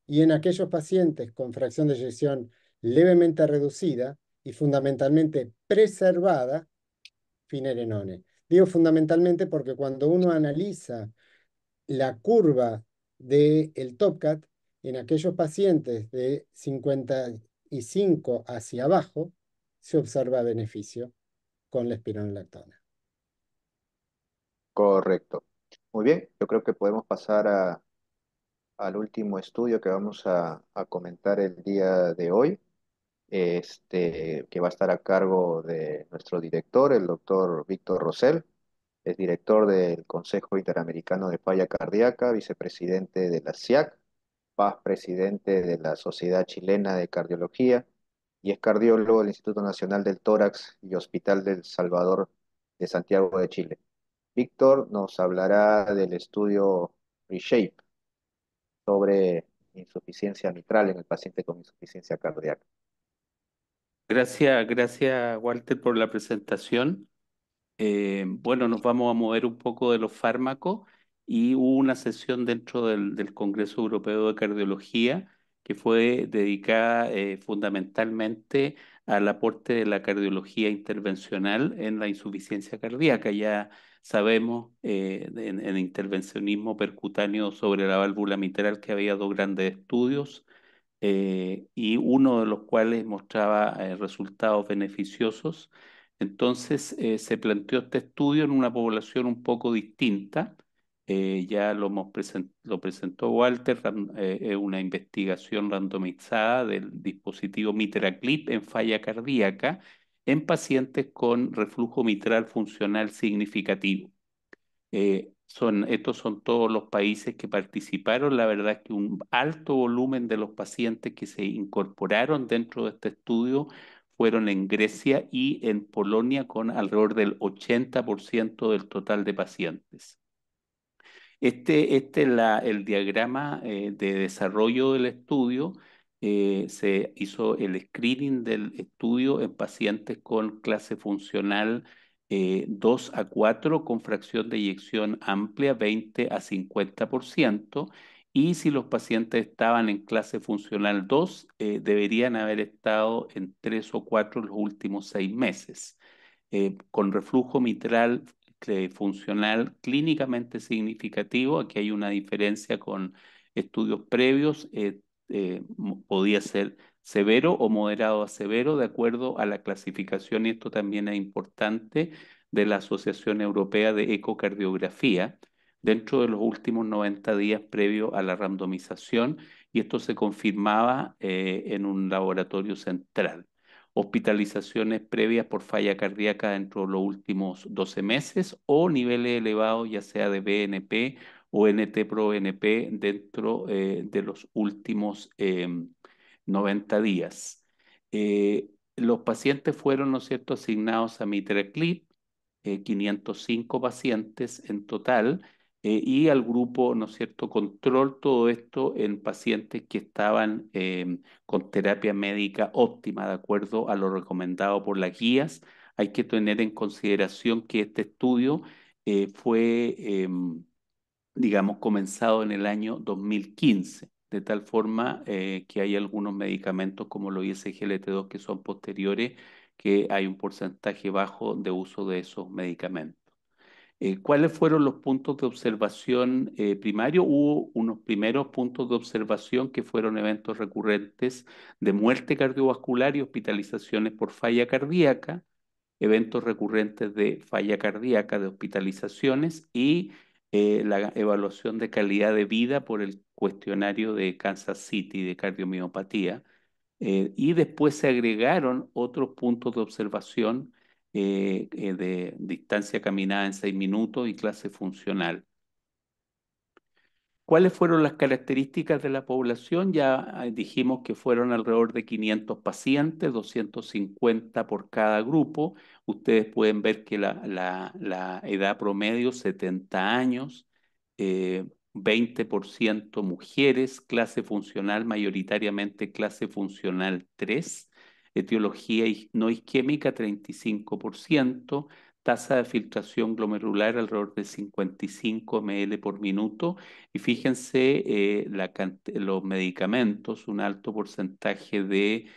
y en aquellos pacientes con fracción de eyección levemente reducida y fundamentalmente preservada, finerenone. Digo fundamentalmente porque cuando uno analiza la curva del TopCat en aquellos pacientes de 55 hacia abajo, se observa beneficio con la espironolactona. Correcto. Muy bien, yo creo que podemos pasar al último estudio que vamos a comentar el día de hoy, que va a estar a cargo de nuestro director, el doctor Víctor Rosell. Es director del Consejo Interamericano de Falla Cardíaca, vicepresidente de la SIAC, paz presidente de la Sociedad Chilena de Cardiología, y es cardiólogo del Instituto Nacional del Tórax y Hospital del Salvador de Santiago de Chile. Víctor nos hablará del estudio ReShape sobre insuficiencia mitral en el paciente con insuficiencia cardíaca. Gracias, Walter, por la presentación. Bueno, nos vamos a mover un poco de los fármacos y hubo una sesión dentro del Congreso Europeo de Cardiología que fue dedicada fundamentalmente al aporte de la cardiología intervencional en la insuficiencia cardíaca. Ya sabemos en intervencionismo percutáneo sobre la válvula mitral que había dos grandes estudios, y uno de los cuales mostraba resultados beneficiosos. Entonces se planteó este estudio en una población un poco distinta. Ya lo presentó Walter, es una investigación randomizada del dispositivo MitraClip en falla cardíaca en pacientes con reflujo mitral funcional significativo. Estos son todos los países que participaron. La verdad es que un alto volumen de los pacientes que se incorporaron dentro de este estudio fueron en Grecia y en Polonia, con alrededor del 80% del total de pacientes. Este es el diagrama de desarrollo del estudio. Se hizo el screening del estudio en pacientes con clase funcional 2 a 4 con fracción de eyección amplia 20 a 50%. Y si los pacientes estaban en clase funcional 2, deberían haber estado en 3 o 4 los últimos 6 meses. Con reflujo mitral funcional clínicamente significativo. Aquí hay una diferencia con estudios previos, podía ser severo o moderado a severo de acuerdo a la clasificación, y esto también es importante, de la Asociación Europea de Ecocardiografía dentro de los últimos 90 días previo a la randomización, y esto se confirmaba en un laboratorio central. Hospitalizaciones previas por falla cardíaca dentro de los últimos 12 meses o niveles elevados ya sea de BNP o NT-proBNP dentro de los últimos 90 días. Los pacientes fueron, ¿no es cierto?, asignados a MitraClip, 505 pacientes en total, y al grupo, ¿no es cierto?, control, todo esto en pacientes que estaban con terapia médica óptima, de acuerdo a lo recomendado por las guías. Hay que tener en consideración que este estudio fue, digamos, comenzado en el año 2015, de tal forma que hay algunos medicamentos como los ISGLT2 que son posteriores, que hay un porcentaje bajo de uso de esos medicamentos. ¿Cuáles fueron los puntos de observación primarios? Hubo unos primeros puntos de observación que fueron eventos recurrentes de muerte cardiovascular y hospitalizaciones por falla cardíaca, eventos recurrentes de falla cardíaca, de hospitalizaciones y la evaluación de calidad de vida por el cuestionario de Kansas City de cardiomiopatía. Y después se agregaron otros puntos de observación de distancia caminada en 6 minutos y clase funcional. ¿Cuáles fueron las características de la población? Ya dijimos que fueron alrededor de 500 pacientes, 250 por cada grupo. Ustedes pueden ver que la edad promedio, 70 años, 20% mujeres, clase funcional mayoritariamente clase funcional 3, etiología no isquémica 35%, tasa de filtración glomerular alrededor de 55 ml por minuto, y fíjense los medicamentos, un alto porcentaje de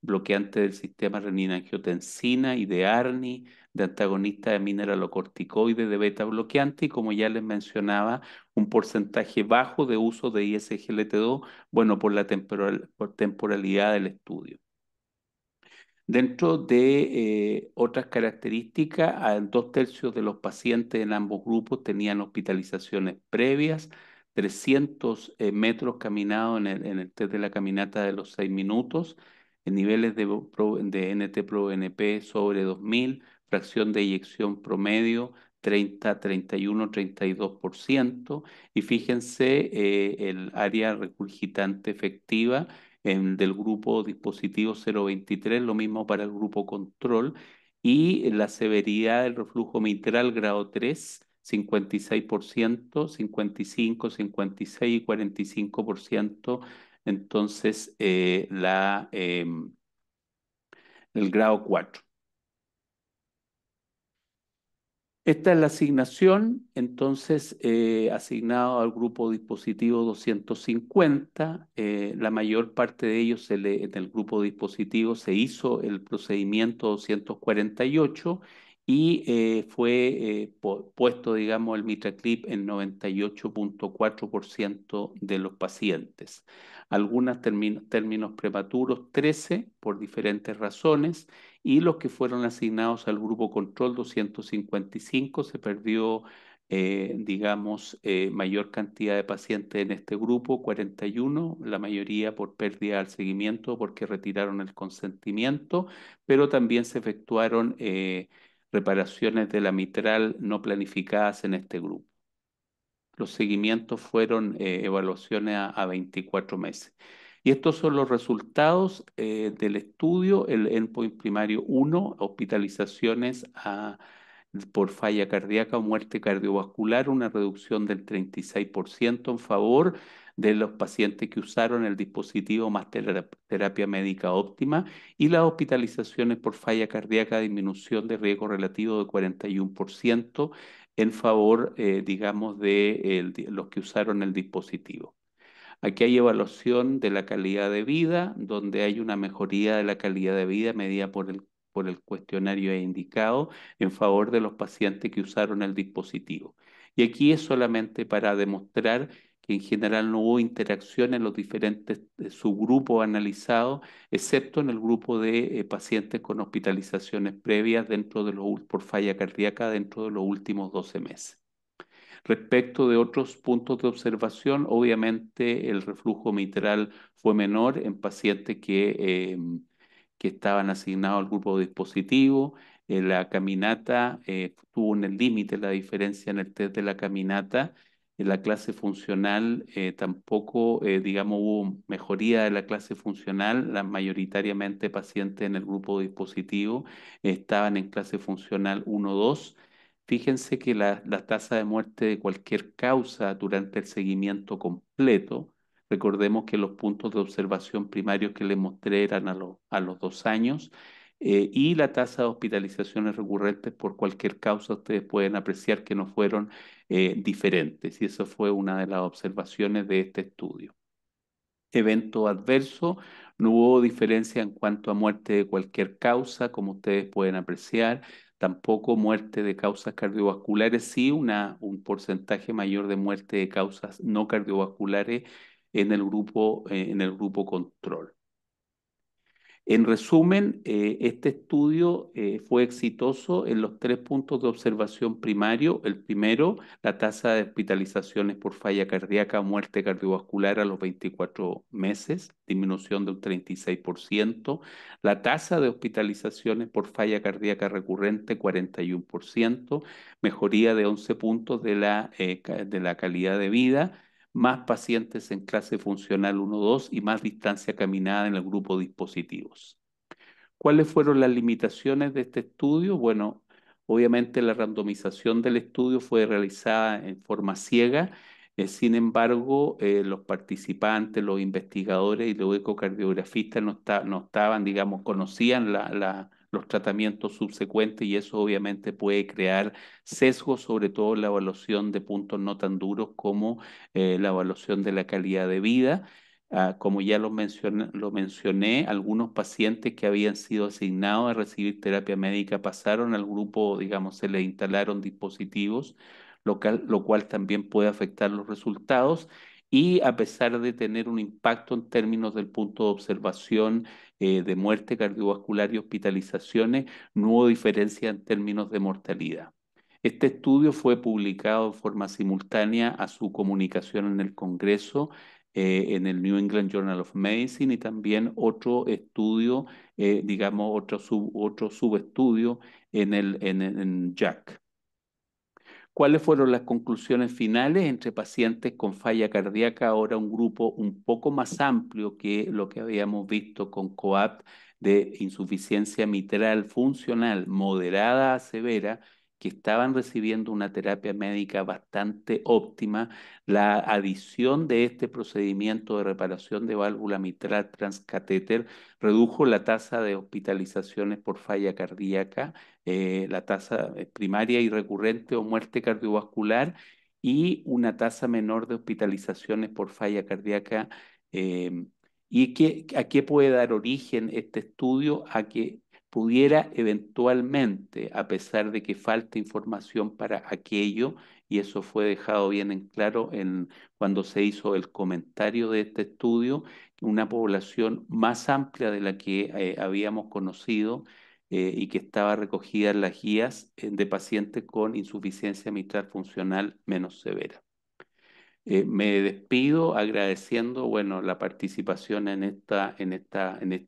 bloqueante del sistema renina-angiotensina y de ARNI, de antagonista de mineralocorticoides, de beta bloqueante, y como ya les mencionaba, un porcentaje bajo de uso de ISGLT2, bueno, por la por temporalidad del estudio. Dentro de otras características, 2/3 de los pacientes en ambos grupos tenían hospitalizaciones previas, 300 metros caminados en el test de la caminata de los 6 minutos, en niveles de NT-proBNP sobre 2000, fracción de eyección promedio 30, 31, 32%, y fíjense el área regurgitante efectiva del grupo dispositivo 023, lo mismo para el grupo control, y la severidad del reflujo mitral grado 3, 56%, 55, 56 y 45%, entonces el grado 4. Esta es la asignación, entonces asignado al grupo dispositivo 250, la mayor parte de ellos en el grupo dispositivo se hizo el procedimiento 248 y fue puesto, digamos, el MitraClip en 98.4% de los pacientes. Algunos términos prematuros, 13, por diferentes razones, y los que fueron asignados al grupo control 255, se perdió, digamos, mayor cantidad de pacientes en este grupo, 41, la mayoría por pérdida al seguimiento porque retiraron el consentimiento, pero también se efectuaron reparaciones de la mitral no planificadas en este grupo. Los seguimientos fueron evaluaciones a 24 meses. Y estos son los resultados del estudio, el endpoint primario 1, hospitalizaciones por falla cardíaca o muerte cardiovascular, una reducción del 36% en favor de los pacientes que usaron el dispositivo más terapia médica óptima, y las hospitalizaciones por falla cardíaca, disminución de riesgo relativo de 41% en favor, digamos, de los que usaron el dispositivo. Aquí hay evaluación de la calidad de vida, donde hay una mejoría de la calidad de vida medida por el cuestionario indicado en favor de los pacientes que usaron el dispositivo. Y aquí es solamente para demostrar que en general no hubo interacción en los diferentes subgrupos analizados, excepto en el grupo de pacientes con hospitalizaciones previas por falla cardíaca dentro de los últimos 12 meses. Respecto de otros puntos de observación, obviamente el reflujo mitral fue menor en pacientes que estaban asignados al grupo de dispositivo. La caminata tuvo un límite, la diferencia en el test de la caminata. En la clase funcional tampoco, digamos, hubo mejoría de la clase funcional. Mayoritariamente pacientes en el grupo de dispositivo estaban en clase funcional 1-2. Fíjense que la tasa de muerte de cualquier causa durante el seguimiento completo, recordemos que los puntos de observación primarios que les mostré eran a los 2 años, y la tasa de hospitalizaciones recurrentes por cualquier causa, ustedes pueden apreciar que no fueron diferentes, y eso fue una de las observaciones de este estudio. Evento adverso, no hubo diferencia en cuanto a muerte de cualquier causa, como ustedes pueden apreciar, tampoco muerte de causas cardiovasculares, sí un porcentaje mayor de muerte de causas no cardiovasculares en el grupo control. En resumen, este estudio fue exitoso en los 3 puntos de observación primario. El primero, la tasa de hospitalizaciones por falla cardíaca o muerte cardiovascular a los 24 meses, disminución de un 36%. La tasa de hospitalizaciones por falla cardíaca recurrente, 41%. Mejoría de 11 puntos de la calidad de vida, más pacientes en clase funcional 1-2 y más distancia caminada en el grupo dispositivos. ¿Cuáles fueron las limitaciones de este estudio? Bueno, obviamente la randomización del estudio fue realizada en forma ciega. Sin embargo, los participantes, los investigadores y los ecocardiografistas no estaban, digamos, conocían los tratamientos subsecuentes, y eso obviamente puede crear sesgos, sobre todo en la evaluación de puntos no tan duros como la evaluación de la calidad de vida. Como ya lo mencioné, algunos pacientes que habían sido asignados a recibir terapia médica pasaron al grupo, digamos, se les instalaron dispositivos, lo cual también puede afectar los resultados. Y a pesar de tener un impacto en términos del punto de observación de muerte cardiovascular y hospitalizaciones, no hubo diferencia en términos de mortalidad. Este estudio fue publicado en forma simultánea a su comunicación en el Congreso, en el New England Journal of Medicine, y también otro estudio, digamos, otro subestudio en JACC. ¿Cuáles fueron las conclusiones finales? Entre pacientes con falla cardíaca, ahora un grupo un poco más amplio que lo que habíamos visto con COAPT, de insuficiencia mitral funcional moderada a severa, que estaban recibiendo una terapia médica bastante óptima. La adición de este procedimiento de reparación de válvula mitral transcatéter redujo la tasa de hospitalizaciones por falla cardíaca, la tasa primaria y recurrente o muerte cardiovascular, y una tasa menor de hospitalizaciones por falla cardíaca. ¿A qué puede dar origen este estudio? A que pudiera eventualmente, a pesar de que falta información para aquello, y eso fue dejado bien en claro cuando se hizo el comentario de este estudio, una población más amplia de la que habíamos conocido, y que estaba recogida en las guías de pacientes con insuficiencia mitral funcional menos severa. Me despido agradeciendo, bueno, la participación en esta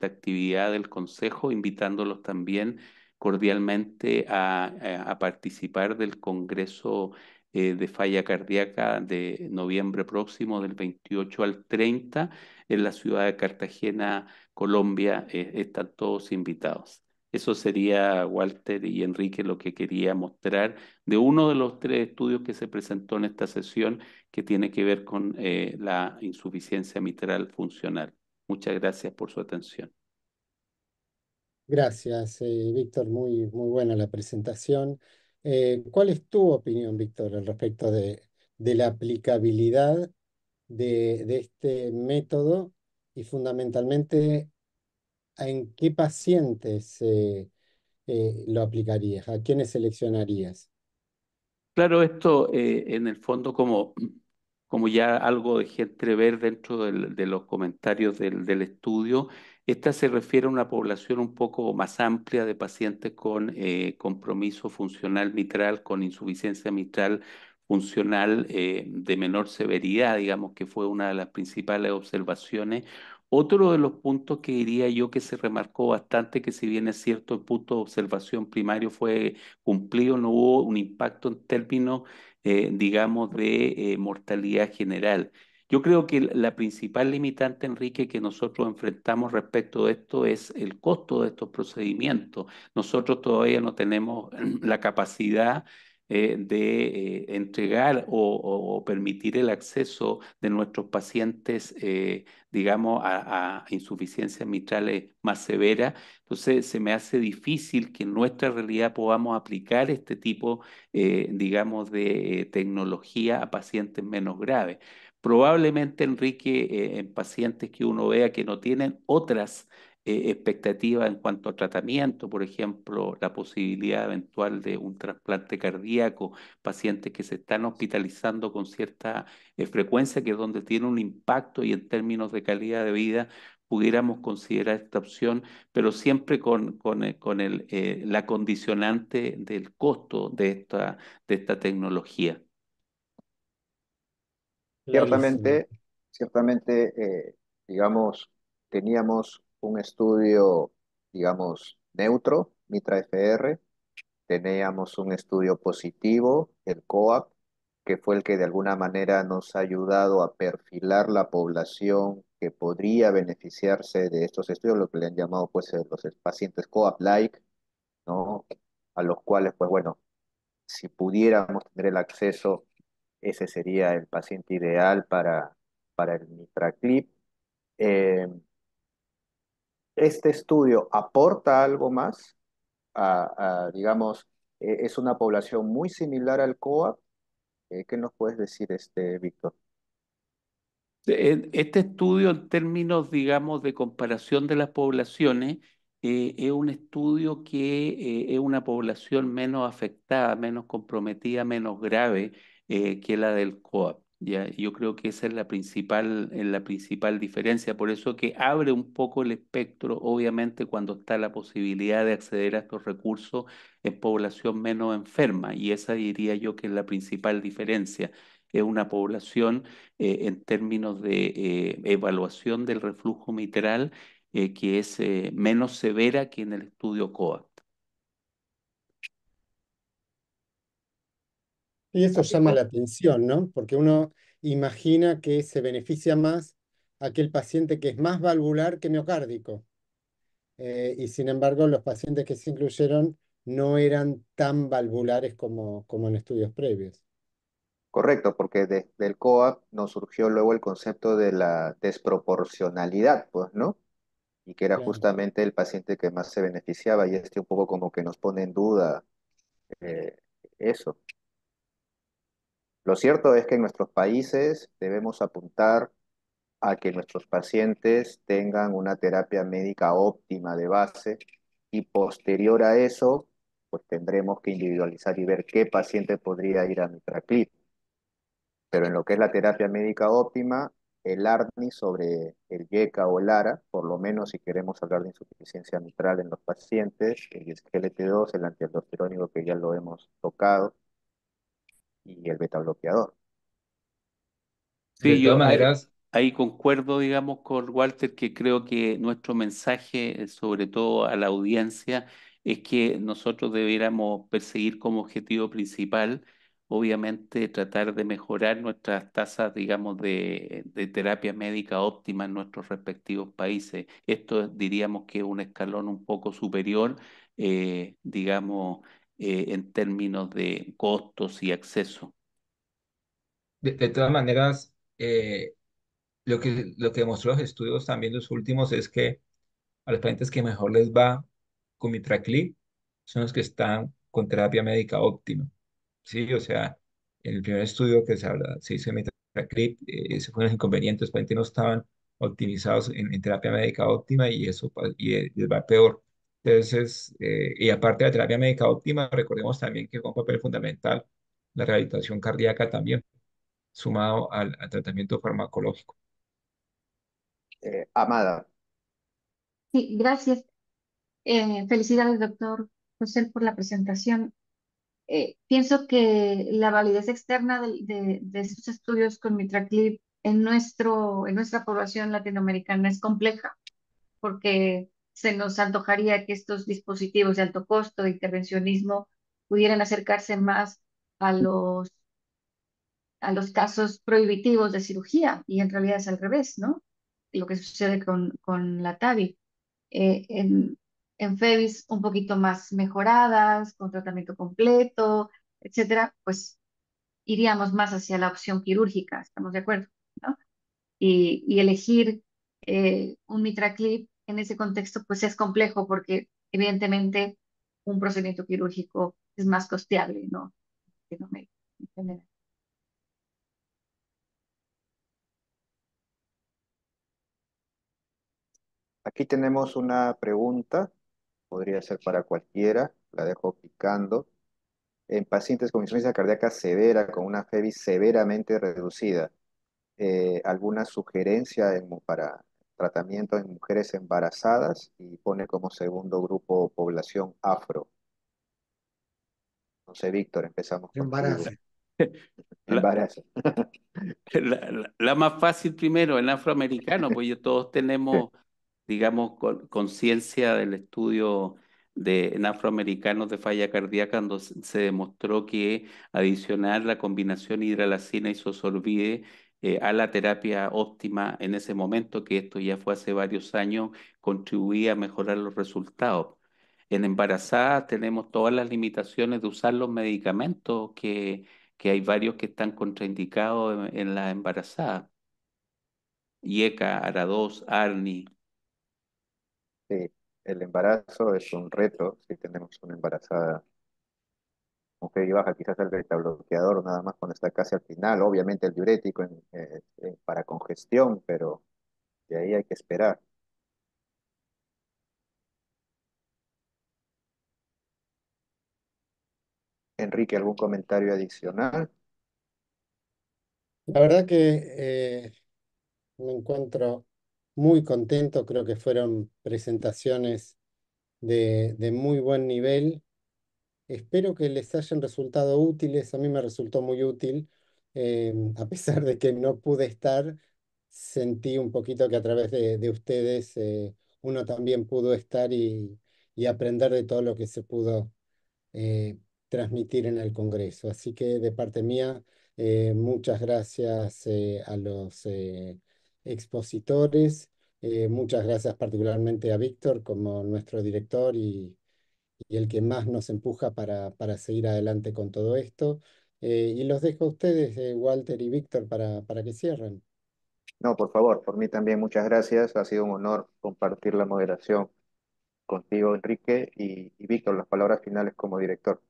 actividad del Consejo, invitándolos también cordialmente a participar del Congreso de Falla Cardíaca de noviembre próximo, del 28 al 30, en la ciudad de Cartagena, Colombia. Están todos invitados. Eso sería, Walter y Enrique, lo que quería mostrar de uno de los 3 estudios que se presentó en esta sesión, que tiene que ver con la insuficiencia mitral funcional. Muchas gracias por su atención. Gracias, Víctor, muy buena la presentación. ¿Cuál es tu opinión, Víctor, al respecto de la aplicabilidad de este método y fundamentalmente en qué pacientes lo aplicarías? ¿A quiénes seleccionarías? Claro, esto en el fondo, como como ya algo dejé entrever dentro de los comentarios del estudio, esta se refiere a una población un poco más amplia de pacientes con compromiso funcional mitral, con insuficiencia mitral funcional de menor severidad, digamos que fue una de las principales observaciones. Otro de los puntos que diría yo que se remarcó bastante, que si bien es cierto el punto de observación primario fue cumplido, no hubo un impacto en términos, digamos, de mortalidad general. Yo creo que la principal limitante, Enrique, que nosotros enfrentamos respecto de esto es el costo de estos procedimientos. Nosotros todavía no tenemos la capacidad de entregar o permitir el acceso de nuestros pacientes, digamos, a insuficiencias mitrales más severas. Entonces, se me hace difícil que en nuestra realidad podamos aplicar este tipo, digamos, de tecnología a pacientes menos graves. Probablemente, Enrique, en pacientes que uno vea que no tienen otras expectativas en cuanto a tratamiento, por ejemplo, la posibilidad eventual de un trasplante cardíaco, pacientes que se están hospitalizando con cierta frecuencia, que es donde tiene un impacto y en términos de calidad de vida pudiéramos considerar esta opción, pero siempre con la condicionante del costo de esta tecnología. Clarísimo. Ciertamente, ciertamente, digamos, teníamos un estudio, digamos, neutro, Mitra FR, teníamos un estudio positivo, el COAP, que fue el que de alguna manera nos ha ayudado a perfilar la población que podría beneficiarse de estos estudios, lo que le han llamado pues los pacientes COAP-like, ¿no? A los cuales, pues bueno, si pudiéramos tener el acceso, ese sería el paciente ideal para el MitraClip. Eh, ¿Este estudio aporta algo más? Digamos, es una población muy similar al COAP. ¿Qué nos puedes decir, Víctor? Este estudio, en términos, digamos, de comparación de las poblaciones, es un estudio que es una población menos afectada, menos comprometida, menos grave que la del COAP. ¿Ya? Yo creo que esa es la principal diferencia. Por eso que abre un poco el espectro, obviamente, cuando está la posibilidad de acceder a estos recursos en población menos enferma. Y esa diría yo que es la principal diferencia. Es una población en términos de evaluación del reflujo mitral, que es menos severa que en el estudio COAPT. Y eso llama Amigo. la atención, ¿no? Porque uno imagina que se beneficia más aquel paciente que es más valvular que miocárdico. Y sin embargo, los pacientes que se incluyeron no eran tan valvulares como en estudios previos. Correcto, porque del COAP nos surgió luego el concepto de la desproporcionalidad, pues, ¿no? Y que era Claro. justamente el paciente que más se beneficiaba, y un poco como que nos pone en duda eh, eso. Lo cierto es que en nuestros países debemos apuntar a que nuestros pacientes tengan una terapia médica óptima de base, y posterior a eso, pues tendremos que individualizar y ver qué paciente podría ir a MitraClip. Pero en lo que es la terapia médica óptima, el ARNI sobre el YECA o el ARA, por lo menos si queremos hablar de insuficiencia mitral en los pacientes, el SGLT2, el antialdosterónico que ya lo hemos tocado, y el beta bloqueador. De Sí, todas yo maneras, ahí concuerdo, digamos, con Walter, que creo que nuestro mensaje, sobre todo a la audiencia, es que nosotros debiéramos perseguir como objetivo principal, obviamente, tratar de mejorar nuestras tasas, digamos, de terapia médica óptima en nuestros respectivos países. Esto diríamos que es un escalón un poco superior, digamos, en términos de costos y acceso. de todas maneras, lo que demostró los estudios también los últimos es que a los pacientes que mejor les va con Mitraclip son los que están con terapia médica óptima. Sí, o sea, en el primer estudio que se hizo de Mitraclip, ese fue un inconveniente, los pacientes no estaban optimizados en terapia médica óptima y eso les va peor. Entonces, y aparte de la terapia médica óptima, recordemos también que juega un papel fundamental la rehabilitación cardíaca también. sumado al tratamiento farmacológico. Amada, Sí, gracias. Felicidades, doctor José, por la presentación. Pienso que la validez externa de estos estudios con Mitraclip en nuestra población latinoamericana es compleja, porque se nos antojaría que estos dispositivos de alto costo de intervencionismo pudieran acercarse más a a los casos prohibitivos de cirugía, y en realidad es al revés, ¿no? Lo que sucede con la TAVI. Eh, en, en FEBIS un poquito más mejoradas, con tratamiento completo, etcétera, pues iríamos más hacia la opción quirúrgica, ¿estamos de acuerdo? ¿No? Y elegir un MitraClip en ese contexto, pues es complejo porque evidentemente un procedimiento quirúrgico es más costeable, ¿no? En general. aquí tenemos una pregunta, podría ser para cualquiera, la dejo picando. En pacientes con insuficiencia cardíaca severa, con una FEBI severamente reducida, ¿alguna sugerencia para tratamiento en mujeres embarazadas? Y pone como segundo grupo población afro. No sé, Víctor, empezamos contigo. Embarazo. La, Embarazo. la más fácil primero, el afroamericano, pues ya todos tenemos, digamos, conciencia del estudio en afroamericanos de falla cardíaca, donde se demostró que adicionar la combinación hidralacina y isosorbide a la terapia óptima en ese momento, que esto ya fue hace varios años, contribuía a mejorar los resultados. En embarazada tenemos todas las limitaciones de usar los medicamentos que hay varios que están contraindicados en la embarazada. IECA, ARA2, ARNI. Sí, el embarazo es un reto si tenemos una embarazada mujer y baja, quizás el beta bloqueador nada más cuando está casi al final, obviamente el diurético para congestión, pero de ahí hay que esperar. Enrique, ¿algún comentario adicional? La verdad que me encuentro muy contento, creo que fueron presentaciones de muy buen nivel. Espero que les hayan resultado útiles. A mí me resultó muy útil. A pesar de que no pude estar, sentí un poquito que a través de ustedes uno también pudo estar y aprender de todo lo que se pudo eh, transmitir en el Congreso. Así que de parte mía, muchas gracias a los expositores. Muchas gracias particularmente a Víctor como nuestro director y el que más nos empuja para seguir adelante con todo esto. Y los dejo a ustedes, Walter y Víctor, para que cierren. No, por favor, por mí también muchas gracias. Ha sido un honor compartir la moderación contigo, Enrique, y Víctor, las palabras finales como director.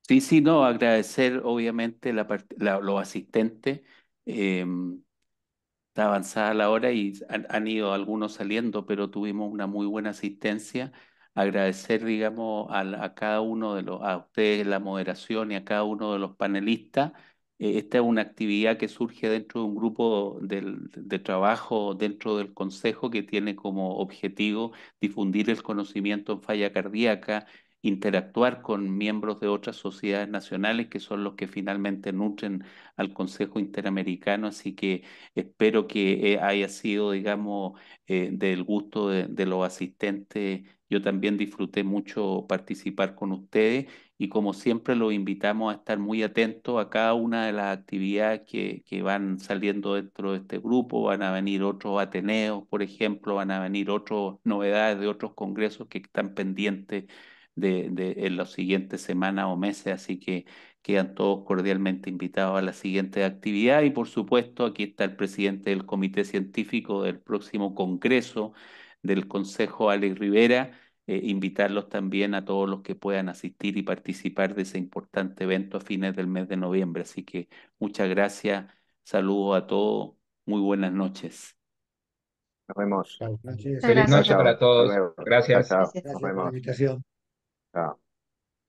Sí, sí, no, agradecer obviamente los asistentes. Está avanzada la hora y han ido algunos saliendo, pero tuvimos una muy buena asistencia. Agradecer, digamos, a cada uno a ustedes la moderación y a cada uno de los panelistas. Esta es una actividad que surge dentro de un grupo de trabajo dentro del Consejo que tiene como objetivo difundir el conocimiento en falla cardíaca, interactuar con miembros de otras sociedades nacionales que son los que finalmente nutren al Consejo Interamericano. Así que espero que haya sido, digamos, del gusto de los asistentes. Yo también disfruté mucho participar con ustedes y como siempre los invitamos a estar muy atentos a cada una de las actividades que van saliendo dentro de este grupo. Van a venir otros ateneos, por ejemplo, van a venir otras novedades de otros congresos que están pendientes en las siguientes semanas o meses. Así que quedan todos cordialmente invitados a la siguiente actividad y por supuesto aquí está el presidente del Comité Científico del próximo Congreso del Consejo, Alex Rivera. Invitarlos también a todos los que puedan asistir y participar de ese importante evento a fines del mes de noviembre. Así que muchas gracias, saludos a todos, muy buenas noches. Nos vemos. Chau. Gracias. Muchas Feliz Chao, gracias, noche chao. para doctor. Hasta todos. luego. Chao, Gracias. chao. Gracias. Nos Gracias por la vemos. invitación. Chao.